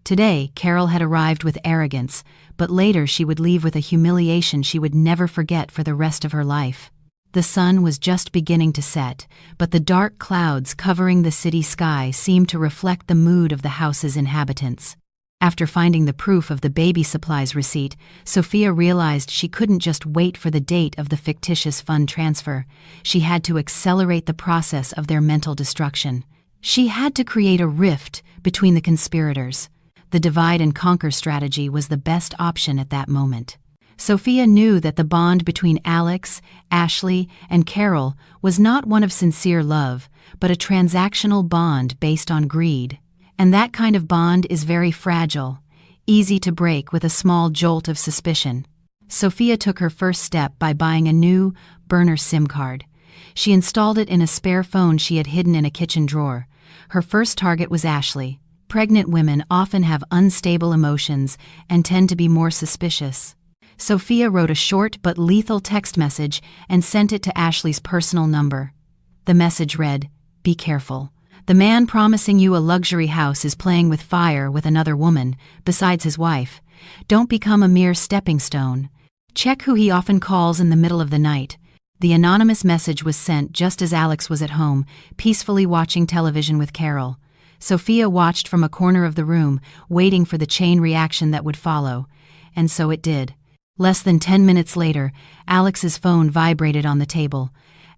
Today, Carol had arrived with arrogance, but later she would leave with a humiliation she would never forget for the rest of her life. The sun was just beginning to set, but the dark clouds covering the city sky seemed to reflect the mood of the house's inhabitants. After finding the proof of the baby supplies receipt, Sophia realized she couldn't just wait for the date of the fictitious fund transfer. She had to accelerate the process of their mental destruction. She had to create a rift between the conspirators. The divide and conquer strategy was the best option at that moment. Sophia knew that the bond between Alex, Ashley, and Carol was not one of sincere love, but a transactional bond based on greed. And that kind of bond is very fragile, easy to break with a small jolt of suspicion. Sophia took her first step by buying a new burner SIM card. She installed it in a spare phone she had hidden in a kitchen drawer. Her first target was Ashley. Pregnant women often have unstable emotions and tend to be more suspicious. Sophia wrote a short but lethal text message and sent it to Ashley's personal number. The message read, "Be careful. The man promising you a luxury house is playing with fire with another woman, besides his wife. Don't become a mere stepping stone. Check who he often calls in the middle of the night. The anonymous message was sent just as Alex was at home, peacefully watching television with Carol. Sophia watched from a corner of the room, waiting for the chain reaction that would follow. And so it did. Less than 10 minutes later, Alex's phone vibrated on the table.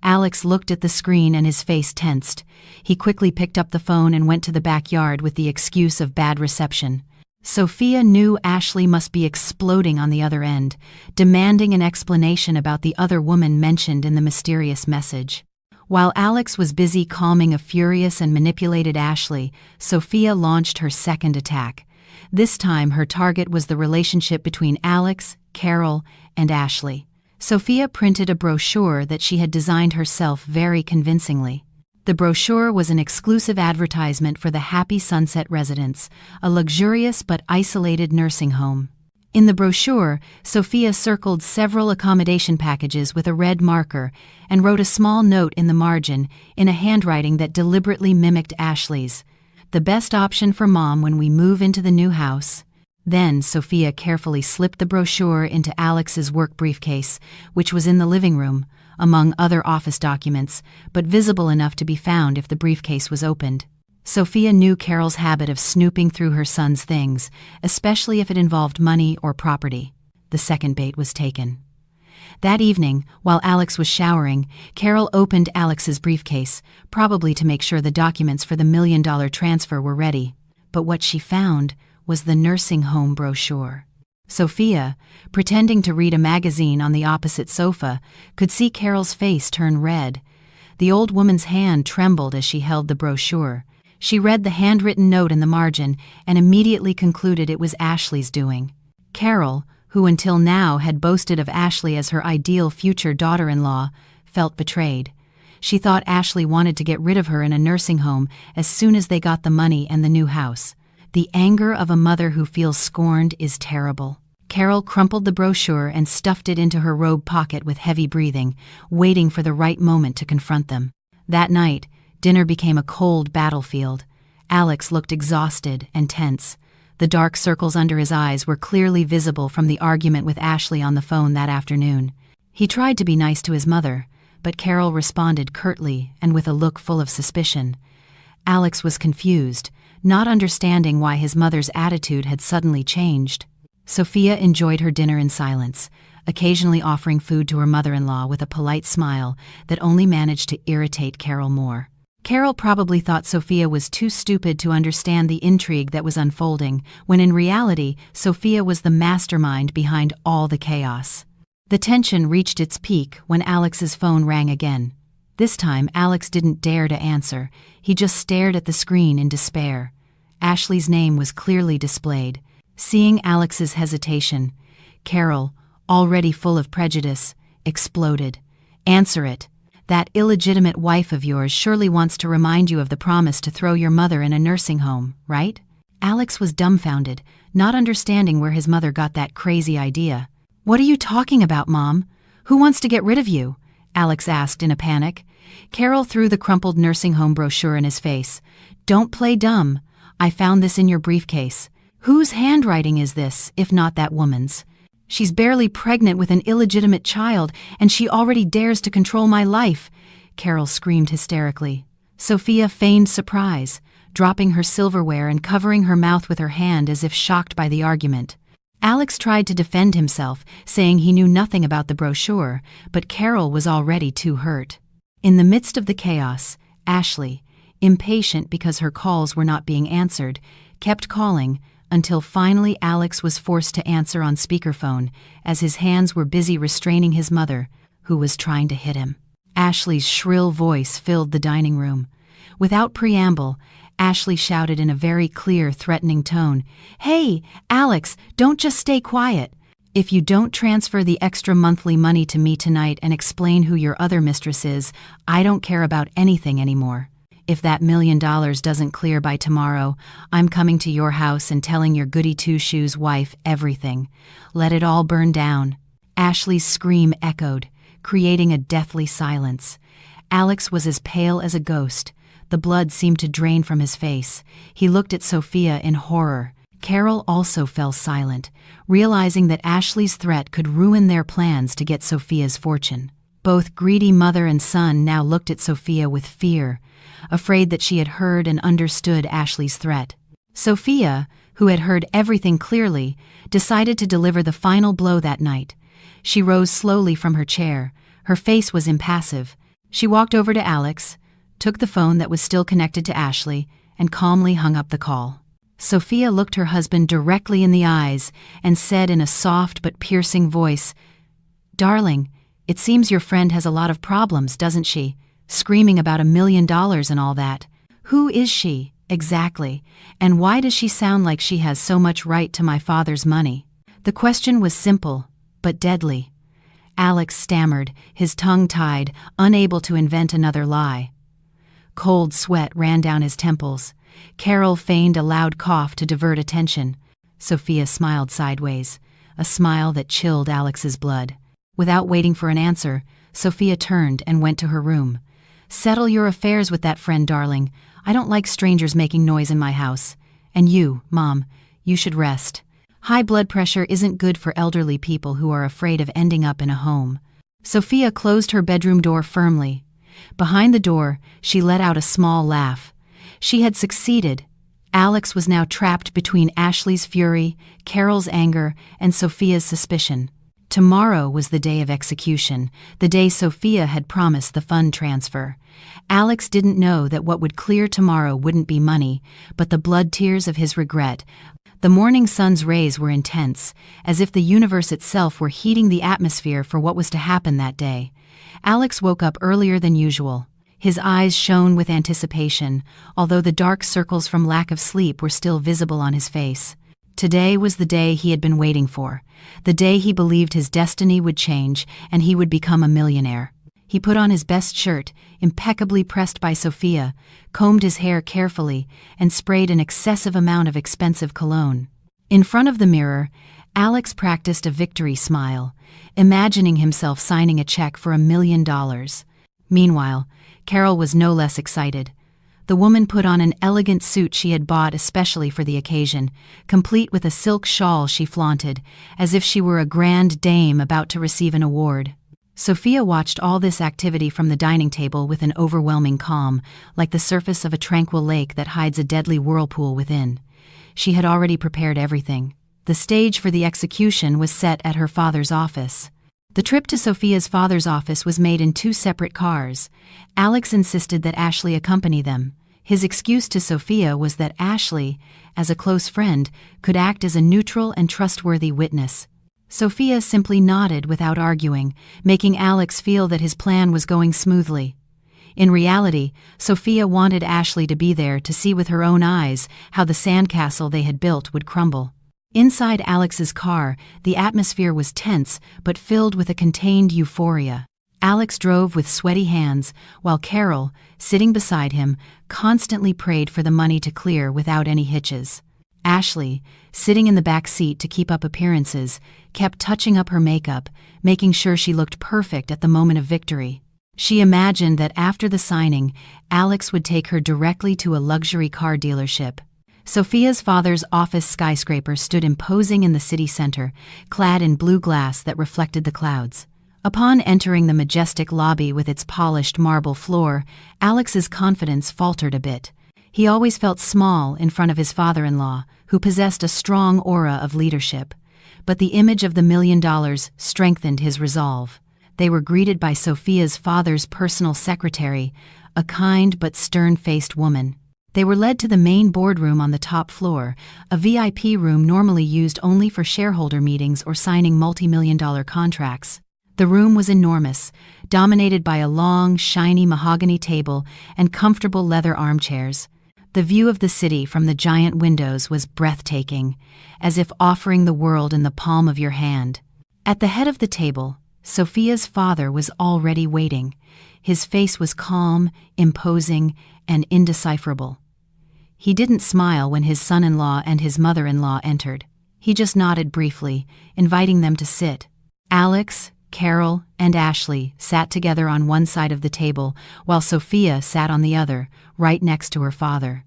Alex looked at the screen and his face tensed. He quickly picked up the phone and went to the backyard with the excuse of bad reception. Sophia knew Ashley must be exploding on the other end, demanding an explanation about the other woman mentioned in the mysterious message. While Alex was busy calming a furious and manipulated Ashley, Sophia launched her second attack. This time her target was the relationship between Alex, Carol, and Ashley. Sophia printed a brochure that she had designed herself very convincingly. The brochure was an exclusive advertisement for the Happy Sunset Residence, a luxurious but isolated nursing home. In the brochure, Sophia circled several accommodation packages with a red marker and wrote a small note in the margin in a handwriting that deliberately mimicked Ashley's. "The best option for Mom when we move into the new house." Then Sophia carefully slipped the brochure into Alex's work briefcase, which was in the living room, among other office documents, but visible enough to be found if the briefcase was opened. Sophia knew Carol's habit of snooping through her son's things, especially if it involved money or property. The second bait was taken. That evening, while Alex was showering, Carol opened Alex's briefcase, probably to make sure the documents for the $1 million transfer were ready. But what she found was the nursing home brochure. Sophia, pretending to read a magazine on the opposite sofa, could see Carol's face turn red. The old woman's hand trembled as she held the brochure. She read the handwritten note in the margin and immediately concluded it was Ashley's doing. Carol, who until now had boasted of Ashley as her ideal future daughter-in-law, felt betrayed. She thought Ashley wanted to get rid of her in a nursing home as soon as they got the money and the new house. The anger of a mother who feels scorned is terrible. Carol crumpled the brochure and stuffed it into her robe pocket with heavy breathing, waiting for the right moment to confront them. That night, dinner became a cold battlefield. Alex looked exhausted and tense. The dark circles under his eyes were clearly visible from the argument with Ashley on the phone that afternoon. He tried to be nice to his mother, but Carol responded curtly and with a look full of suspicion. Alex was confused, not understanding why his mother's attitude had suddenly changed. Sophia enjoyed her dinner in silence, occasionally offering food to her mother-in-law with a polite smile that only managed to irritate Carol more. Carol probably thought Sophia was too stupid to understand the intrigue that was unfolding, when in reality, Sophia was the mastermind behind all the chaos. The tension reached its peak when Alex's phone rang again. This time, Alex didn't dare to answer. He just stared at the screen in despair. Ashley's name was clearly displayed. Seeing Alex's hesitation, Carol, already full of prejudice, exploded. "Answer it. That illegitimate wife of yours surely wants to remind you of the promise to throw your mother in a nursing home, right?" Alex was dumbfounded, not understanding where his mother got that crazy idea. "What are you talking about, Mom? Who wants to get rid of you?" Alex asked in a panic. Carol threw the crumpled nursing home brochure in his face. "Don't play dumb. I found this in your briefcase. Whose handwriting is this, if not that woman's? She's barely pregnant with an illegitimate child, and she already dares to control my life," Carol screamed hysterically. Sophia feigned surprise, dropping her silverware and covering her mouth with her hand as if shocked by the argument. Alex tried to defend himself, saying he knew nothing about the brochure, but Carol was already too hurt. In the midst of the chaos, Ashley, impatient because her calls were not being answered, kept calling, until finally Alex was forced to answer on speakerphone as his hands were busy restraining his mother, who was trying to hit him. Ashley's shrill voice filled the dining room. Without preamble, Ashley shouted in a very clear, threatening tone, "Hey, Alex, don't just stay quiet. If you don't transfer the extra monthly money to me tonight and explain who your other mistress is, I don't care about anything anymore. If that $1 million doesn't clear by tomorrow, I'm coming to your house and telling your goody-two-shoes wife everything. Let it all burn down." Ashley's scream echoed, creating a deathly silence. Alex was as pale as a ghost. The blood seemed to drain from his face. He looked at Sophia in horror. Carol also fell silent, realizing that Ashley's threat could ruin their plans to get Sophia's fortune. Both greedy mother and son now looked at Sophia with fear, afraid that she had heard and understood Ashley's threat. Sophia, who had heard everything clearly, decided to deliver the final blow that night. She rose slowly from her chair. Her face was impassive. She walked over to Alex, took the phone that was still connected to Ashley, and calmly hung up the call. Sophia looked her husband directly in the eyes and said in a soft but piercing voice, "Darling, it seems your friend has a lot of problems, doesn't she? Screaming about $1 million and all that. Who is she, exactly, and why does she sound like she has so much right to my father's money?" The question was simple, but deadly. Alex stammered, his tongue tied, unable to invent another lie. Cold sweat ran down his temples. Carol feigned a loud cough to divert attention. Sophia smiled sideways, a smile that chilled Alex's blood. Without waiting for an answer, Sophia turned and went to her room. "Settle your affairs with that friend, darling. I don't like strangers making noise in my house. And you, Mom, you should rest. High blood pressure isn't good for elderly people who are afraid of ending up in a home." Sophia closed her bedroom door firmly. Behind the door, she let out a small laugh. She had succeeded. Alex was now trapped between Ashley's fury, Carol's anger, and Sophia's suspicion. Tomorrow was the day of execution, the day Sophia had promised the fund transfer. Alex didn't know that what would clear tomorrow wouldn't be money, but the blood tears of his regret. The morning sun's rays were intense, as if the universe itself were heating the atmosphere for what was to happen that day. Alex woke up earlier than usual. His eyes shone with anticipation, although the dark circles from lack of sleep were still visible on his face. Today was the day he had been waiting for, the day he believed his destiny would change and he would become a millionaire. He put on his best shirt, impeccably pressed by Sophia, combed his hair carefully, and sprayed an excessive amount of expensive cologne. In front of the mirror, Alex practiced a victory smile, imagining himself signing a check for $1 million. Meanwhile, Carol was no less excited. The woman put on an elegant suit she had bought especially for the occasion, complete with a silk shawl she flaunted, as if she were a grand dame about to receive an award. Sophia watched all this activity from the dining table with an overwhelming calm, like the surface of a tranquil lake that hides a deadly whirlpool within. She had already prepared everything. The stage for the execution was set at her father's office. The trip to Sophia's father's office was made in 2 separate cars. Alex insisted that Ashley accompany them. His excuse to Sophia was that Ashley, as a close friend, could act as a neutral and trustworthy witness. Sophia simply nodded without arguing, making Alex feel that his plan was going smoothly. In reality, Sophia wanted Ashley to be there to see with her own eyes how the sandcastle they had built would crumble. Inside Alex's car, the atmosphere was tense but filled with a contained euphoria. Alex drove with sweaty hands, while Carol, sitting beside him, constantly prayed for the money to clear without any hitches. Ashley, sitting in the back seat to keep up appearances, kept touching up her makeup, making sure she looked perfect at the moment of victory. She imagined that after the signing, Alex would take her directly to a luxury car dealership. Sophia's father's office skyscraper stood imposing in the city center, clad in blue glass that reflected the clouds. Upon entering the majestic lobby with its polished marble floor, Alex's confidence faltered a bit. He always felt small in front of his father-in-law, who possessed a strong aura of leadership. But the image of the $1 million strengthened his resolve. They were greeted by Sophia's father's personal secretary, a kind but stern-faced woman. They were led to the main boardroom on the top floor, a VIP room normally used only for shareholder meetings or signing multi-million-dollar contracts. The room was enormous, dominated by a long, shiny mahogany table and comfortable leather armchairs. The view of the city from the giant windows was breathtaking, as if offering the world in the palm of your hand. At the head of the table, Sophia's father was already waiting. His face was calm, imposing, and indecipherable. He didn't smile when his son-in-law and his mother-in-law entered. He just nodded briefly, inviting them to sit. Alex, Carol, and Ashley sat together on one side of the table, while Sophia sat on the other, right next to her father.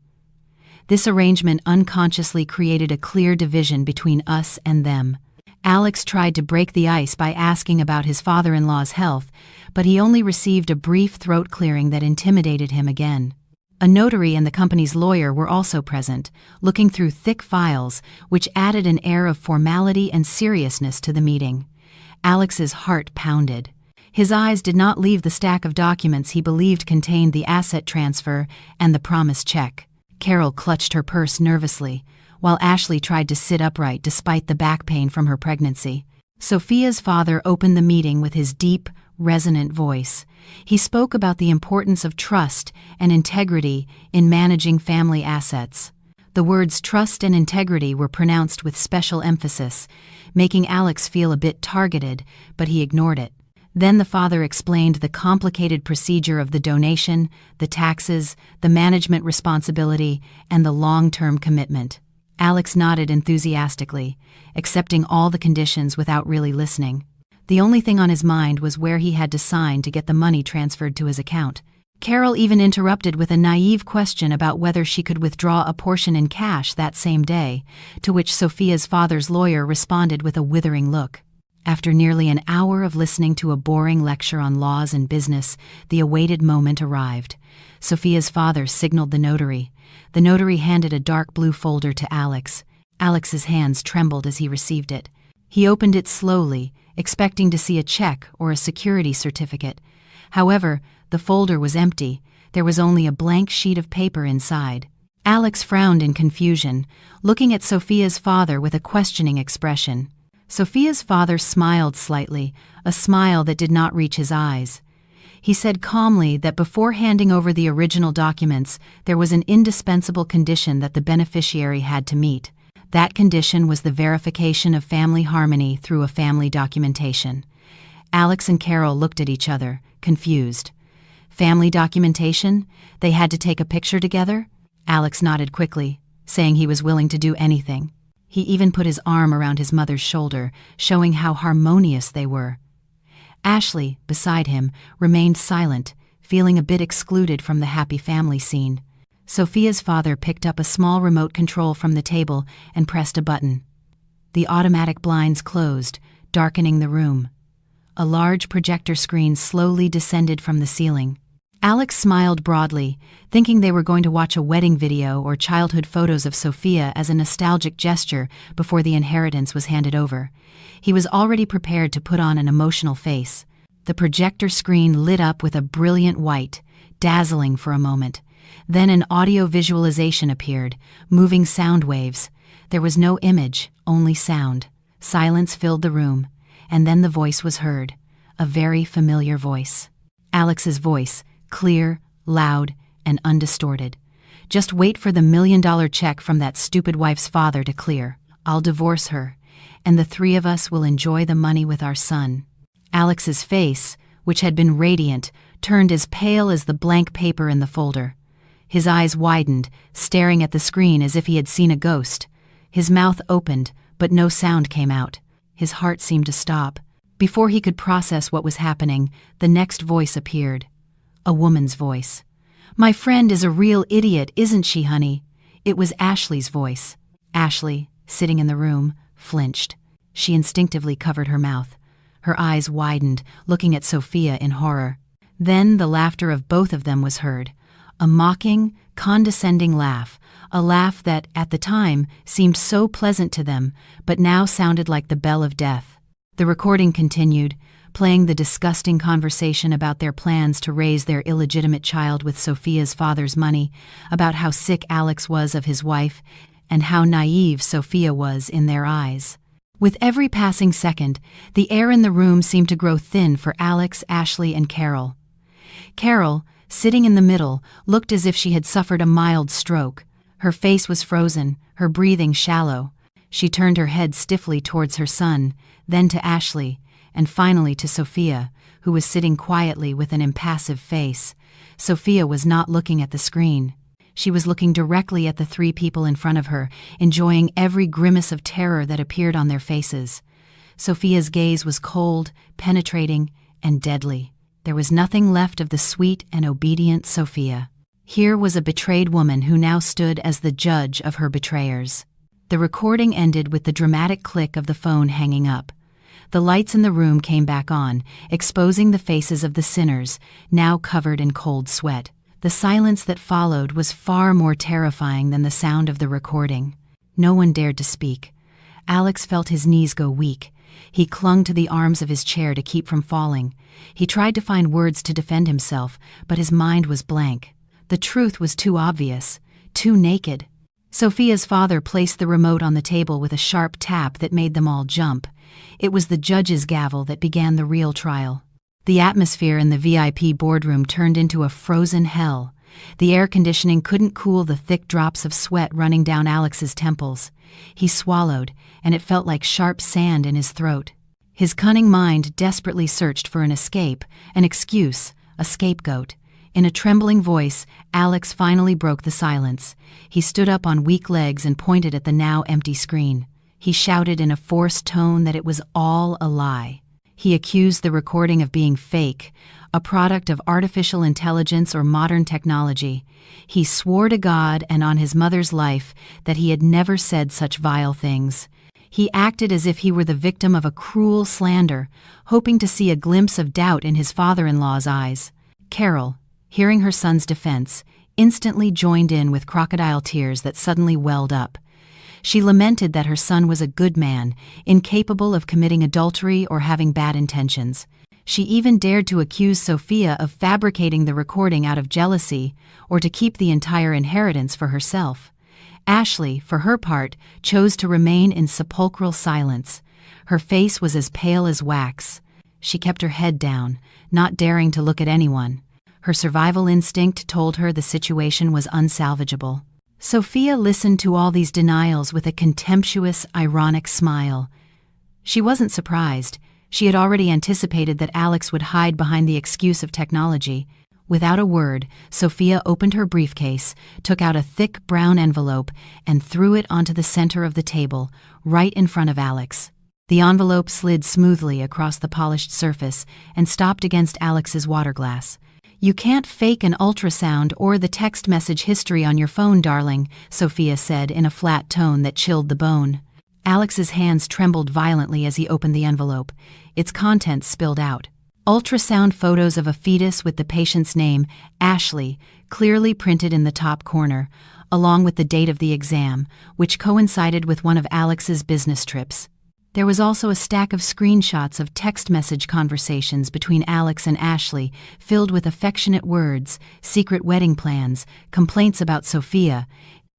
This arrangement unconsciously created a clear division between us and them. Alex tried to break the ice by asking about his father-in-law's health, but he only received a brief throat clearing that intimidated him again. A notary and the company's lawyer were also present, looking through thick files, which added an air of formality and seriousness to the meeting. Alex's heart pounded. His eyes did not leave the stack of documents he believed contained the asset transfer and the promised check. Carol clutched her purse nervously, while Ashley tried to sit upright despite the back pain from her pregnancy. Sophia's father opened the meeting with his deep, resonant voice. He spoke about the importance of trust and integrity in managing family assets. The words trust and integrity were pronounced with special emphasis, making Alex feel a bit targeted, but he ignored it. Then the father explained the complicated procedure of the donation, the taxes, the management responsibility, and the long-term commitment. Alex nodded enthusiastically, accepting all the conditions without really listening. The only thing on his mind was where he had to sign to get the money transferred to his account. Carol even interrupted with a naive question about whether she could withdraw a portion in cash that same day, to which Sophia's father's lawyer responded with a withering look. After nearly an hour of listening to a boring lecture on laws and business, the awaited moment arrived. Sophia's father signaled the notary. The notary handed a dark blue folder to Alex. Alex's hands trembled as he received it. He opened it slowly, expecting to see a check or a security certificate. However, the folder was empty. There was only a blank sheet of paper inside. Alex frowned in confusion, looking at Sophia's father with a questioning expression. Sophia's father smiled slightly, a smile that did not reach his eyes. He said calmly that before handing over the original documents, there was an indispensable condition that the beneficiary had to meet. That condition was the verification of family harmony through a family documentation. Alex and Carol looked at each other, confused. Family documentation? They had to take a picture together? Alex nodded quickly, saying he was willing to do anything. He even put his arm around his mother's shoulder, showing how harmonious they were. Ashley, beside him, remained silent, feeling a bit excluded from the happy family scene. Sophia's father picked up a small remote control from the table and pressed a button. The automatic blinds closed, darkening the room. A large projector screen slowly descended from the ceiling. Alex smiled broadly, thinking they were going to watch a wedding video or childhood photos of Sophia as a nostalgic gesture before the inheritance was handed over. He was already prepared to put on an emotional face. The projector screen lit up with a brilliant white, dazzling for a moment. Then an audio visualization appeared, moving sound waves. There was no image, only sound. Silence filled the room, and then the voice was heard, a very familiar voice. Alex's voice, clear, loud, and undistorted. Just wait for the $1 million check from that stupid wife's father to clear. I'll divorce her, and the three of us will enjoy the money with our son. Alex's face, which had been radiant, turned as pale as the blank paper in the folder. His eyes widened, staring at the screen as if he had seen a ghost. His mouth opened, but no sound came out. His heart seemed to stop. Before he could process what was happening, the next voice appeared. A woman's voice. "My friend is a real idiot, isn't she, honey?" It was Ashley's voice. Ashley, sitting in the room, flinched. She instinctively covered her mouth. Her eyes widened, looking at Sophia in horror. Then the laughter of both of them was heard. A mocking, condescending laugh, a laugh that, at the time, seemed so pleasant to them, but now sounded like the bell of death. The recording continued, playing the disgusting conversation about their plans to raise their illegitimate child with Sophia's father's money, about how sick Alex was of his wife, and how naive Sophia was in their eyes. With every passing second, the air in the room seemed to grow thin for Alex, Ashley, and Carol. Carol, sitting in the middle, looked as if she had suffered a mild stroke. Her face was frozen, her breathing shallow. She turned her head stiffly towards her son, then to Ashley, and finally to Sophia, who was sitting quietly with an impassive face. Sophia was not looking at the screen. She was looking directly at the three people in front of her, enjoying every grimace of terror that appeared on their faces. Sophia's gaze was cold, penetrating, and deadly. There was nothing left of the sweet and obedient Sophia. Here was a betrayed woman who now stood as the judge of her betrayers. The recording ended with the dramatic click of the phone hanging up. The lights in the room came back on, exposing the faces of the sinners, now covered in cold sweat. The silence that followed was far more terrifying than the sound of the recording. No one dared to speak. Alex felt his knees go weak. He clung to the arms of his chair to keep from falling. He tried to find words to defend himself, but his mind was blank. The truth was too obvious, too naked. Sophia's father placed the remote on the table with a sharp tap that made them all jump. It was the judge's gavel that began the real trial. The atmosphere in the VIP boardroom turned into a frozen hell. The air conditioning couldn't cool the thick drops of sweat running down Alex's temples. He swallowed, and it felt like sharp sand in his throat. His cunning mind desperately searched for an escape, an excuse, a scapegoat. In a trembling voice, Alex finally broke the silence. He stood up on weak legs and pointed at the now empty screen. He shouted in a forced tone that it was all a lie. He accused the recording of being fake, a product of artificial intelligence or modern technology. He swore to God and on his mother's life that he had never said such vile things. He acted as if he were the victim of a cruel slander, hoping to see a glimpse of doubt in his father-in-law's eyes. Carol, hearing her son's defense, instantly joined in with crocodile tears that suddenly welled up. She lamented that her son was a good man, incapable of committing adultery or having bad intentions. She even dared to accuse Sophia of fabricating the recording out of jealousy or to keep the entire inheritance for herself. Ashley, for her part, chose to remain in sepulchral silence. Her face was as pale as wax. She kept her head down, not daring to look at anyone. Her survival instinct told her the situation was unsalvageable. Sophia listened to all these denials with a contemptuous, ironic smile. She wasn't surprised. She had already anticipated that Alex would hide behind the excuse of technology. Without a word, Sophia opened her briefcase, took out a thick brown envelope, and threw it onto the center of the table, right in front of Alex. The envelope slid smoothly across the polished surface and stopped against Alex's water glass. "You can't fake an ultrasound or the text message history on your phone, darling," Sophia said in a flat tone that chilled the bone. Alex's hands trembled violently as he opened the envelope. Its contents spilled out. Ultrasound photos of a fetus with the patient's name, Ashley, clearly printed in the top corner, along with the date of the exam, which coincided with one of Alex's business trips. There was also a stack of screenshots of text message conversations between Alex and Ashley, filled with affectionate words, secret wedding plans, complaints about Sophia,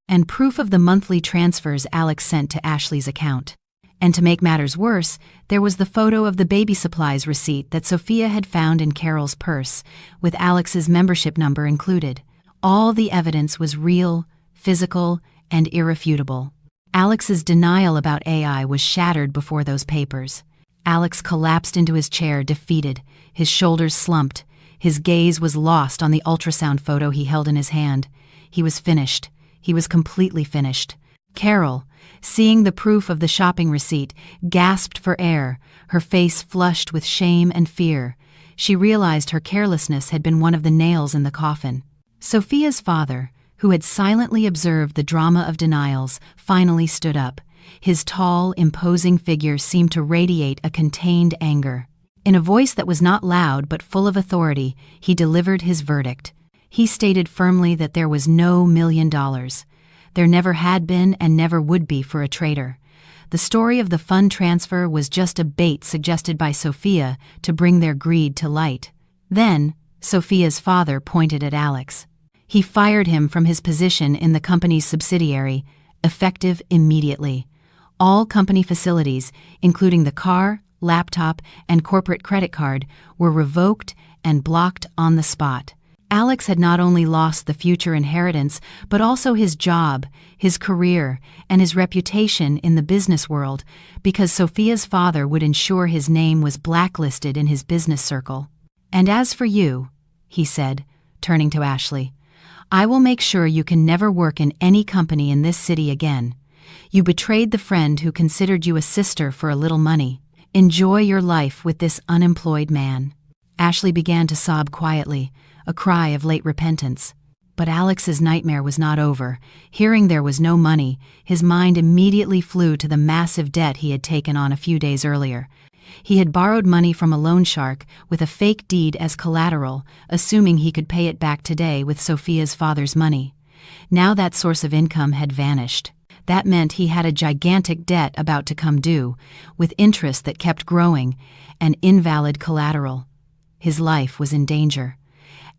and proof of the monthly transfers Alex sent to Ashley's account. And to make matters worse, there was the photo of the baby supplies receipt that Sophia had found in Carol's purse, with Alex's membership number included. All the evidence was real, physical, and irrefutable. Alex's denial about AI was shattered before those papers. Alex collapsed into his chair, defeated. His shoulders slumped. His gaze was lost on the ultrasound photo he held in his hand. He was finished. He was completely finished. Carol, seeing the proof of the shopping receipt, gasped for air, her face flushed with shame and fear. She realized her carelessness had been one of the nails in the coffin. Sophia's father, who had silently observed the drama of denials, finally stood up. His tall, imposing figure seemed to radiate a contained anger. In a voice that was not loud but full of authority, he delivered his verdict. He stated firmly that there was no $1 million. There never had been and never would be for a traitor. The story of the fund transfer was just a bait suggested by Sophia to bring their greed to light. Then, Sophia's father pointed at Alex. He fired him from his position in the company's subsidiary, effective immediately. All company facilities, including the car, laptop, and corporate credit card, were revoked and blocked on the spot. Alex had not only lost the future inheritance, but also his job, his career, and his reputation in the business world, because Sophia's father would ensure his name was blacklisted in his business circle. "And as for you," he said, turning to Ashley, "I will make sure you can never work in any company in this city again. You betrayed the friend who considered you a sister for a little money. Enjoy your life with this unemployed man." Ashley began to sob quietly, a cry of late repentance. But Alex's nightmare was not over. Hearing there was no money, his mind immediately flew to the massive debt he had taken on a few days earlier. He had borrowed money from a loan shark with a fake deed as collateral, assuming he could pay it back today with Sophia's father's money. Now that source of income had vanished. That meant he had a gigantic debt about to come due, with interest that kept growing, and invalid collateral. His life was in danger.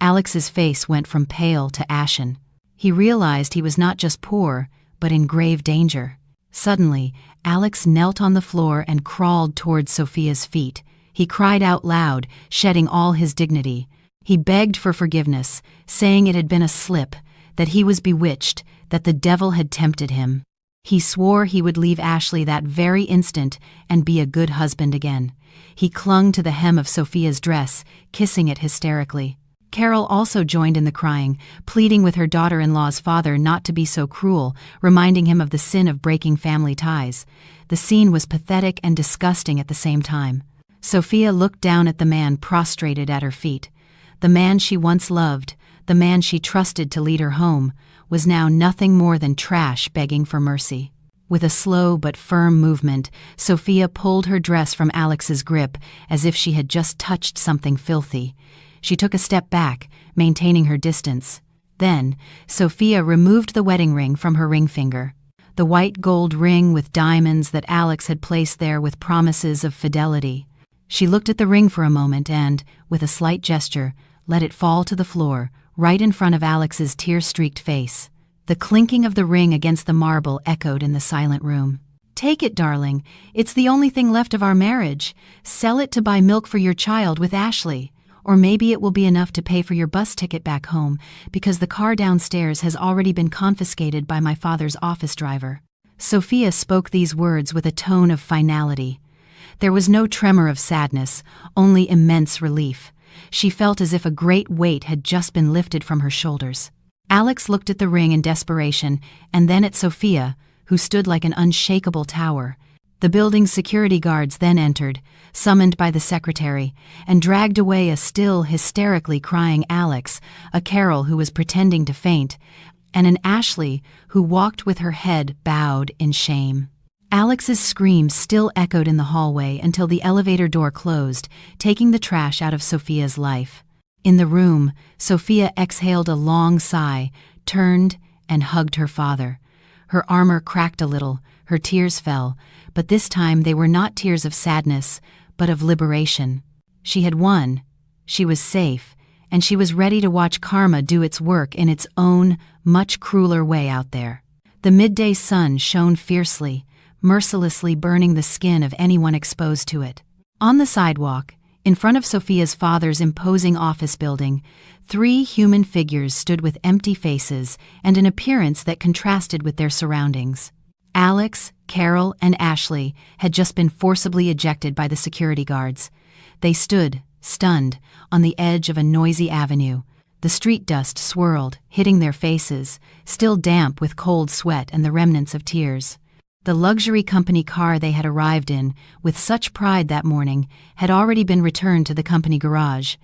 Alex's face went from pale to ashen. He realized he was not just poor, but in grave danger. Suddenly, Alex knelt on the floor and crawled towards Sophia's feet. He cried out loud, shedding all his dignity. He begged for forgiveness, saying it had been a slip, that he was bewitched, that the devil had tempted him. He swore he would leave Ashley that very instant and be a good husband again. He clung to the hem of Sophia's dress, kissing it hysterically. Carol also joined in the crying, pleading with her daughter-in-law's father not to be so cruel, reminding him of the sin of breaking family ties. The scene was pathetic and disgusting at the same time. Sophia looked down at the man prostrated at her feet. The man she once loved, the man she trusted to lead her home, was now nothing more than trash begging for mercy. With a slow but firm movement, Sophia pulled her dress from Alex's grip as if she had just touched something filthy. She took a step back, maintaining her distance. Then, Sophia removed the wedding ring from her ring finger. The white gold ring with diamonds that Alex had placed there with promises of fidelity. She looked at the ring for a moment and, with a slight gesture, let it fall to the floor, right in front of Alex's tear-streaked face. The clinking of the ring against the marble echoed in the silent room. "Take it, darling. It's the only thing left of our marriage. Sell it to buy milk for your child with Ashley. Or maybe it will be enough to pay for your bus ticket back home, because the car downstairs has already been confiscated by my father's office driver." Sophia spoke these words with a tone of finality. There was no tremor of sadness, only immense relief. She felt as if a great weight had just been lifted from her shoulders. Alex looked at the ring in desperation, and then at Sophia, who stood like an unshakable tower. The building's security guards then entered, summoned by the secretary, and dragged away a still hysterically crying Alex, a Carol who was pretending to faint, and an Ashley who walked with her head bowed in shame. Alex's screams still echoed in the hallway until the elevator door closed, taking the trash out of Sophia's life. In the room, Sophia exhaled a long sigh, turned, and hugged her father. Her armor cracked a little, her tears fell, but this time they were not tears of sadness, but of liberation. She had won, she was safe, and she was ready to watch karma do its work in its own, much crueler way out there. The midday sun shone fiercely, mercilessly burning the skin of anyone exposed to it. On the sidewalk, in front of Sophia's father's imposing office building, 3 human figures stood with empty faces and an appearance that contrasted with their surroundings. Alex, Carol, and Ashley had just been forcibly ejected by the security guards. They stood, stunned, on the edge of a noisy avenue. The street dust swirled, hitting their faces, still damp with cold sweat and the remnants of tears. The luxury company car they had arrived in, with such pride that morning, had already been returned to the company garage.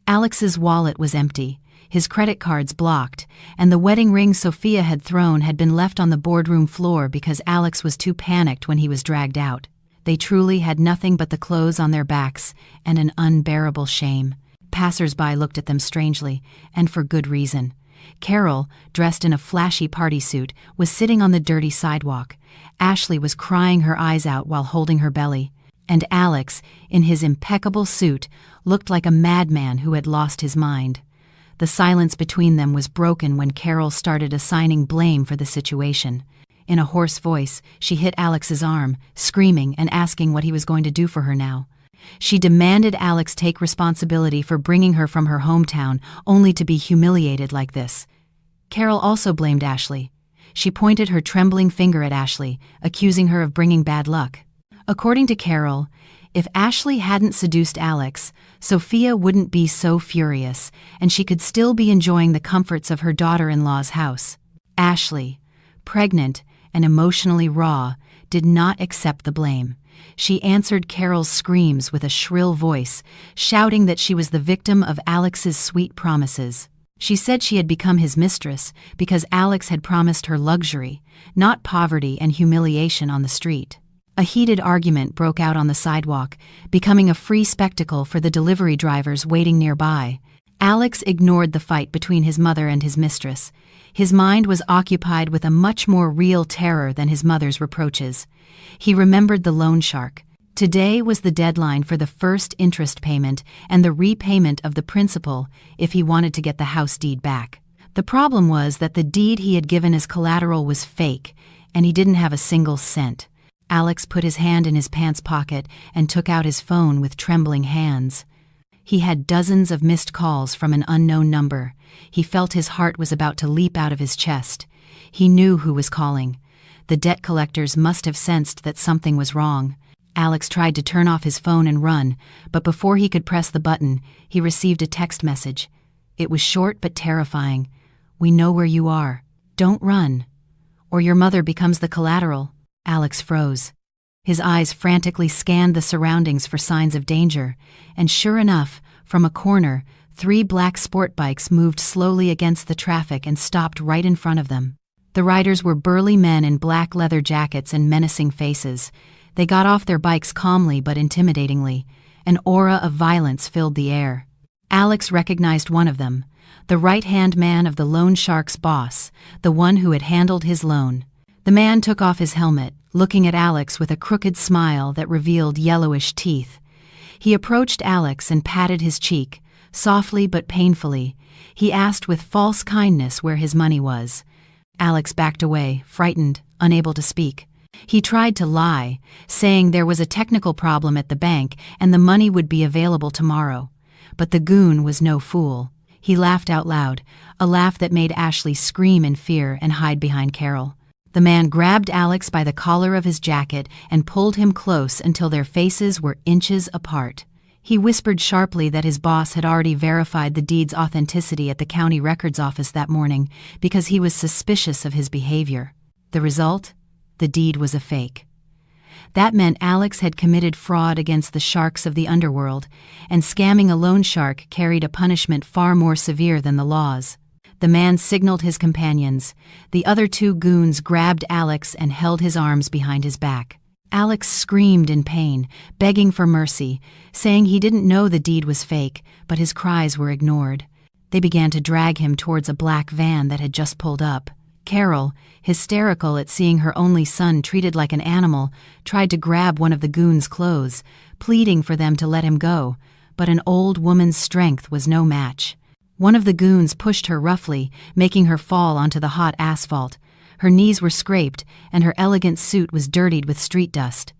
Alex's wallet was empty, his credit cards blocked, and the wedding ring Sophia had thrown had been left on the boardroom floor because Alex was too panicked when he was dragged out. They truly had nothing but the clothes on their backs and an unbearable shame. Passers-by looked at them strangely, and for good reason. Carol, dressed in a flashy party suit, was sitting on the dirty sidewalk. Ashley was crying her eyes out while holding her belly. And Alex, in his impeccable suit, looked like a madman who had lost his mind. The silence between them was broken when Carol started assigning blame for the situation. In a hoarse voice, she hit Alex's arm, screaming and asking what he was going to do for her now. She demanded Alex take responsibility for bringing her from her hometown, only to be humiliated like this. Carol also blamed Ashley. She pointed her trembling finger at Ashley, accusing her of bringing bad luck. According to Carol, if Ashley hadn't seduced Alex, Sophia wouldn't be so furious, and she could still be enjoying the comforts of her daughter-in-law's house. Ashley, pregnant and emotionally raw, did not accept the blame. She answered Carol's screams with a shrill voice, shouting that she was the victim of Alex's sweet promises. She said she had become his mistress because Alex had promised her luxury, not poverty and humiliation on the street. A heated argument broke out on the sidewalk, becoming a free spectacle for the delivery drivers waiting nearby. Alex ignored the fight between his mother and his mistress. His mind was occupied with a much more real terror than his mother's reproaches. He remembered the loan shark. Today was the deadline for the first interest payment and the repayment of the principal if he wanted to get the house deed back. The problem was that the deed he had given as collateral was fake, and he didn't have a single cent. Alex put his hand in his pants pocket and took out his phone with trembling hands. He had dozens of missed calls from an unknown number. He felt his heart was about to leap out of his chest. He knew who was calling. The debt collectors must have sensed that something was wrong. Alex tried to turn off his phone and run, but before he could press the button, he received a text message. It was short but terrifying. "We know where you are. Don't run, or your mother becomes the collateral." Alex froze. His eyes frantically scanned the surroundings for signs of danger, and sure enough, from a corner, 3 black sport bikes moved slowly against the traffic and stopped right in front of them. The riders were burly men in black leather jackets and menacing faces. They got off their bikes calmly but intimidatingly. An aura of violence filled the air. Alex recognized one of them, the right-hand man of the loan shark's boss, the one who had handled his loan. The man took off his helmet, looking at Alex with a crooked smile that revealed yellowish teeth. He approached Alex and patted his cheek, softly but painfully. He asked with false kindness where his money was. Alex backed away, frightened, unable to speak. He tried to lie, saying there was a technical problem at the bank and the money would be available tomorrow. But the goon was no fool. He laughed out loud, a laugh that made Ashley scream in fear and hide behind Carol. The man grabbed Alex by the collar of his jacket and pulled him close until their faces were inches apart. He whispered sharply that his boss had already verified the deed's authenticity at the county records office that morning because he was suspicious of his behavior. The result? The deed was a fake. That meant Alex had committed fraud against the sharks of the underworld, and scamming a loan shark carried a punishment far more severe than the laws. The man signaled his companions. The other 2 goons grabbed Alex and held his arms behind his back. Alex screamed in pain, begging for mercy, saying he didn't know the deed was fake, but his cries were ignored. They began to drag him towards a black van that had just pulled up. Carol, hysterical at seeing her only son treated like an animal, tried to grab one of the goons' clothes, pleading for them to let him go, but an old woman's strength was no match. One of the goons pushed her roughly, making her fall onto the hot asphalt. Her knees were scraped, and her elegant suit was dirtied with street dust.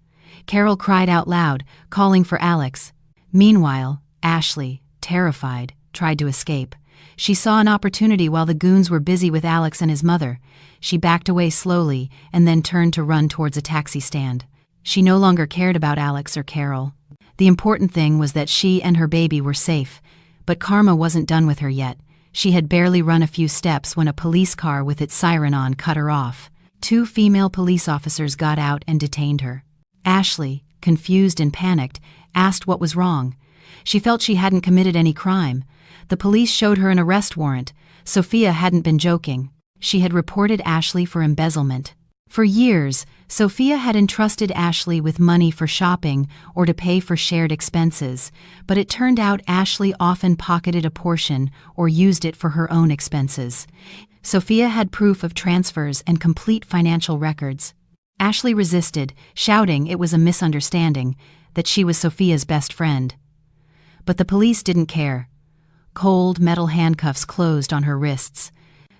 Carol cried out loud, calling for Alex. Meanwhile, Ashley, terrified, tried to escape. She saw an opportunity while the goons were busy with Alex and his mother. She backed away slowly and then turned to run towards a taxi stand. She no longer cared about Alex or Carol. The important thing was that she and her baby were safe. But karma wasn't done with her yet. She had barely run a few steps when a police car with its siren on cut her off. 2 female police officers got out and detained her. Ashley, confused and panicked, asked what was wrong. She felt she hadn't committed any crime. The police showed her an arrest warrant. Sophia hadn't been joking. She had reported Ashley for embezzlement. For years, Sophia had entrusted Ashley with money for shopping or to pay for shared expenses, but it turned out Ashley often pocketed a portion or used it for her own expenses. Sophia had proof of transfers and complete financial records. Ashley resisted, shouting it was a misunderstanding, that she was Sophia's best friend. But the police didn't care. Cold metal handcuffs closed on her wrists.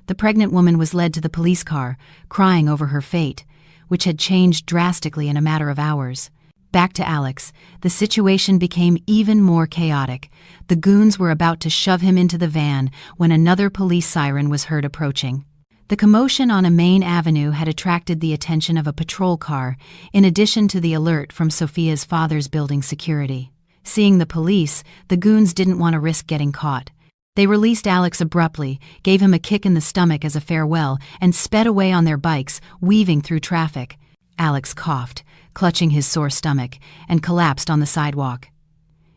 The pregnant woman was led to the police car, crying over her fate, which had changed drastically in a matter of hours. Back to Alex, the situation became even more chaotic. The goons were about to shove him into the van when another police siren was heard approaching. The commotion on a main avenue had attracted the attention of a patrol car, in addition to the alert from Sophia's father's building security. Seeing the police, the goons didn't want to risk getting caught. They released Alex abruptly, gave him a kick in the stomach as a farewell, and sped away on their bikes, weaving through traffic. Alex coughed, clutching his sore stomach, and collapsed on the sidewalk.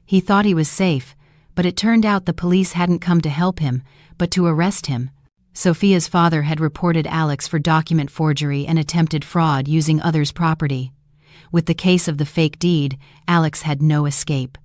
He thought he was safe, But it turned out the police hadn't come to help him, but to arrest him. Sophia's father had reported Alex for document forgery and attempted fraud using others' property. With the case of the fake deed, Alex had no escape.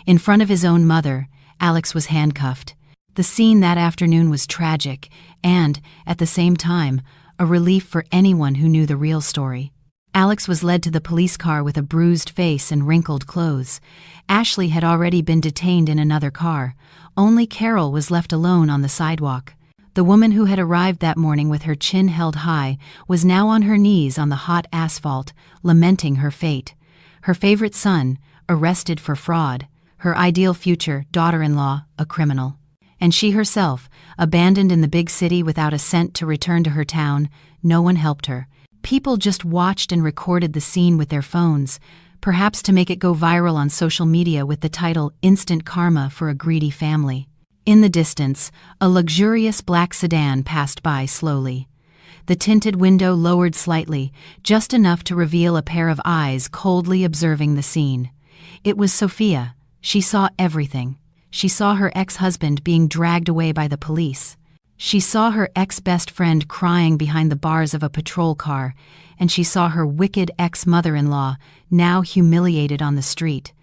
In front of his own mother, Alex was handcuffed. The scene that afternoon was tragic and, at the same time, a relief for anyone who knew the real story. Alex was led to the police car with a bruised face and wrinkled clothes. Ashley had already been detained in another car. Only Carol was left alone on the sidewalk. The woman who had arrived that morning with her chin held high was now on her knees on the hot asphalt, lamenting her fate. Her favorite son, arrested for fraud. Her ideal future daughter-in-law, a criminal. And she herself, abandoned in the big city without a cent to return to her town. No one helped her. People just watched and recorded the scene with their phones, perhaps to make it go viral on social media with the title "Instant Karma for a Greedy Family." In the distance, a luxurious black sedan passed by slowly. The tinted window lowered slightly, just enough to reveal a pair of eyes coldly observing the scene. It was Sophia. She saw everything. She saw her ex-husband being dragged away by the police. She saw her ex-best friend crying behind the bars of a patrol car, and she saw her wicked ex-mother-in-law now humiliated on the street.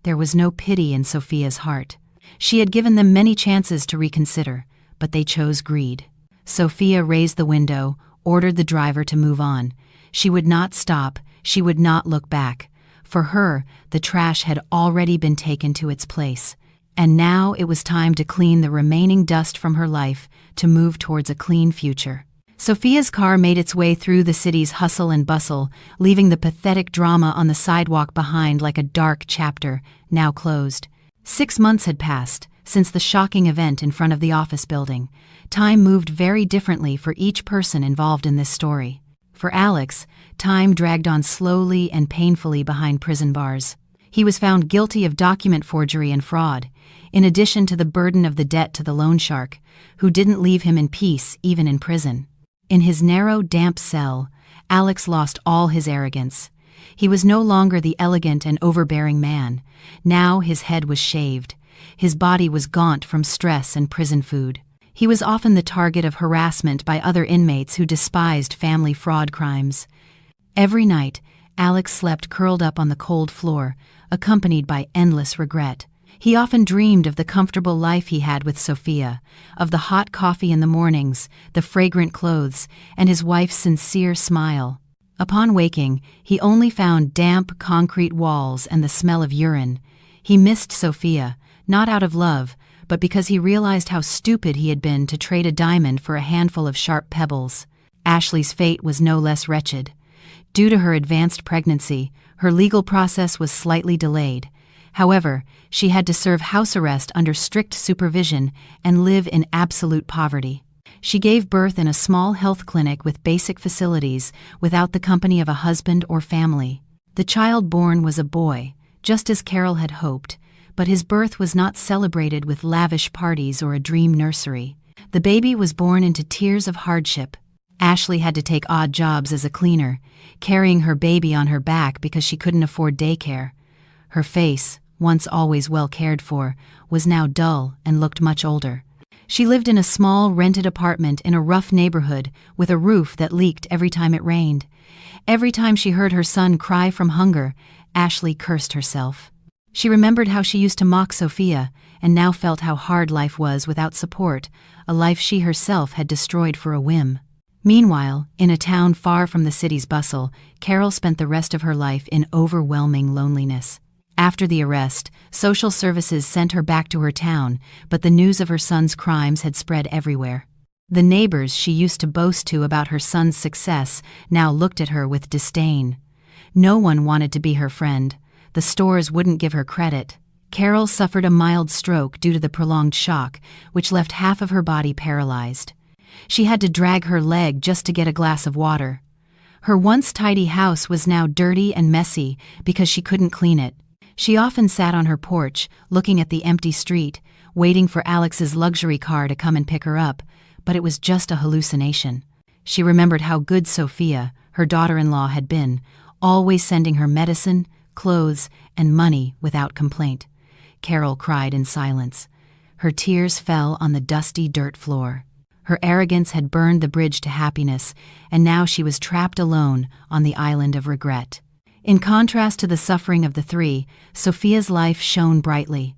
There was no pity in Sophia's heart. She had given them many chances to reconsider, but they chose greed. Sophia raised the window, ordered the driver to move on. She would not stop, she would not look back. For her, the trash had already been taken to its place. And now it was time to clean the remaining dust from her life, to move towards a clean future. Sophia's car made its way through the city's hustle and bustle, leaving the pathetic drama on the sidewalk behind like a dark chapter, now closed. 6 months had passed since the shocking event in front of the office building. Time moved very differently for each person involved in this story. For Alex, time dragged on slowly and painfully behind prison bars. He was found guilty of document forgery and fraud, in addition to the burden of the debt to the loan shark, who didn't leave him in peace even in prison. In his narrow, damp cell, Alex lost all his arrogance. He was no longer the elegant and overbearing man. Now his head was shaved. His body was gaunt from stress and prison food. He was often the target of harassment by other inmates who despised family fraud crimes. Every night, Alex slept curled up on the cold floor, accompanied by endless regret. He often dreamed of the comfortable life he had with Sophia, of the hot coffee in the mornings, the fragrant clothes, and his wife's sincere smile. Upon waking, he only found damp concrete walls and the smell of urine. He missed Sophia, not out of love, but because he realized how stupid he had been to trade a diamond for a handful of sharp pebbles. Ashley's fate was no less wretched. Due to her advanced pregnancy, her legal process was slightly delayed. However, she had to serve house arrest under strict supervision and live in absolute poverty. She gave birth in a small health clinic with basic facilities, without the company of a husband or family. The child born was a boy, just as Carol had hoped, but his birth was not celebrated with lavish parties or a dream nursery. The baby was born into tears of hardship. Ashley had to take odd jobs as a cleaner, carrying her baby on her back because she couldn't afford daycare. Her face, once always well cared for, was now dull and looked much older. She lived in a small rented apartment in a rough neighborhood with a roof that leaked every time it rained. Every time she heard her son cry from hunger, Ashley cursed herself. She remembered how she used to mock Sophia and now felt how hard life was without support, a life she herself had destroyed for a whim. Meanwhile, in a town far from the city's bustle, Carol spent the rest of her life in overwhelming loneliness. After the arrest, social services sent her back to her town, but the news of her son's crimes had spread everywhere. The neighbors she used to boast to about her son's success now looked at her with disdain. No one wanted to be her friend. The stores wouldn't give her credit. Carol suffered a mild stroke due to the prolonged shock, which left half of her body paralyzed. She had to drag her leg just to get a glass of water. Her once tidy house was now dirty and messy because she couldn't clean it. She often sat on her porch, looking at the empty street, waiting for Alex's luxury car to come and pick her up, but it was just a hallucination. She remembered how good Sophia, her daughter-in-law, had been, always sending her medicine, clothes, and money without complaint. Carol cried in silence. Her tears fell on the dusty dirt floor. Her arrogance had burned the bridge to happiness, and now she was trapped alone on the island of regret. In contrast to the suffering of the three, Sophia's life shone brightly.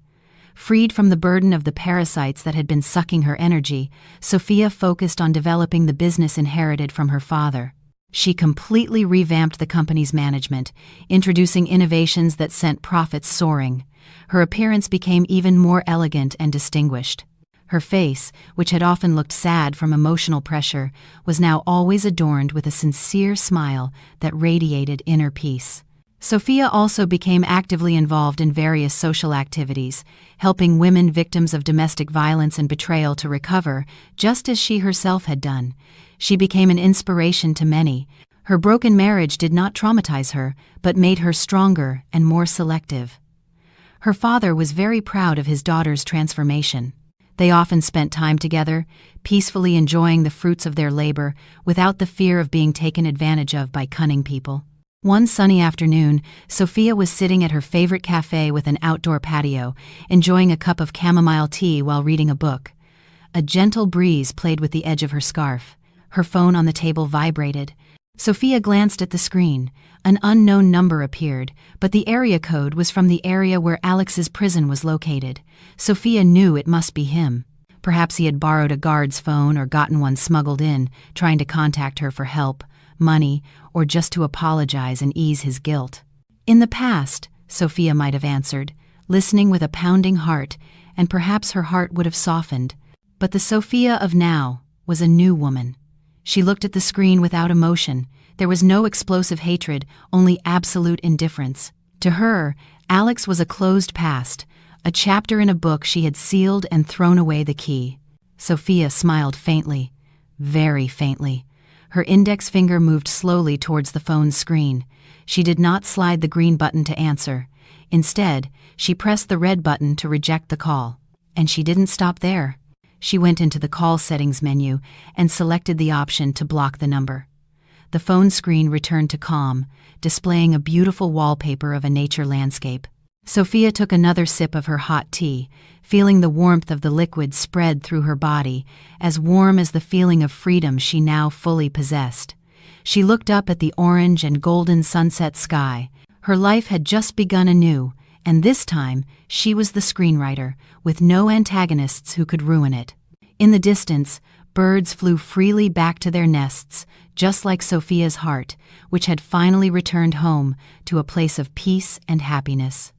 Freed from the burden of the parasites that had been sucking her energy, Sophia focused on developing the business inherited from her father. She completely revamped the company's management, introducing innovations that sent profits soaring. Her appearance became even more elegant and distinguished. Her face, which had often looked sad from emotional pressure, was now always adorned with a sincere smile that radiated inner peace. Sophia also became actively involved in various social activities, helping women victims of domestic violence and betrayal to recover, just as she herself had done. She became an inspiration to many. Her broken marriage did not traumatize her, but made her stronger and more selective. Her father was very proud of his daughter's transformation. They often spent time together, peacefully enjoying the fruits of their labor without the fear of being taken advantage of by cunning people. One sunny afternoon, Sophia was sitting at her favorite cafe with an outdoor patio, enjoying a cup of chamomile tea while reading a book. A gentle breeze played with the edge of her scarf. Her phone on the table vibrated. Sophia glanced at the screen. An unknown number appeared, but the area code was from the area where Alex's prison was located. Sophia knew it must be him. Perhaps he had borrowed a guard's phone or gotten one smuggled in, trying to contact her for help, money, or just to apologize and ease his guilt. In the past, Sophia might have answered, listening with a pounding heart, and perhaps her heart would have softened. But the Sophia of now was a new woman. She looked at the screen without emotion. There was no explosive hatred, only absolute indifference. To her, Alex was a closed past, a chapter in a book she had sealed and thrown away the key. Sophia smiled faintly, very faintly. Her index finger moved slowly towards the phone's screen. She did not slide the green button to answer. Instead, she pressed the red button to reject the call. And she didn't stop there. She went into the call settings menu and selected the option to block the number. The phone screen returned to calm, displaying a beautiful wallpaper of a nature landscape. Sophia took another sip of her hot tea, feeling the warmth of the liquid spread through her body, as warm as the feeling of freedom she now fully possessed. She looked up at the orange and golden sunset sky. Her life had just begun anew, and this time she was the screenwriter, with no antagonists who could ruin it. In the distance, birds flew freely back to their nests, just like Sophia's heart, which had finally returned home to a place of peace and happiness.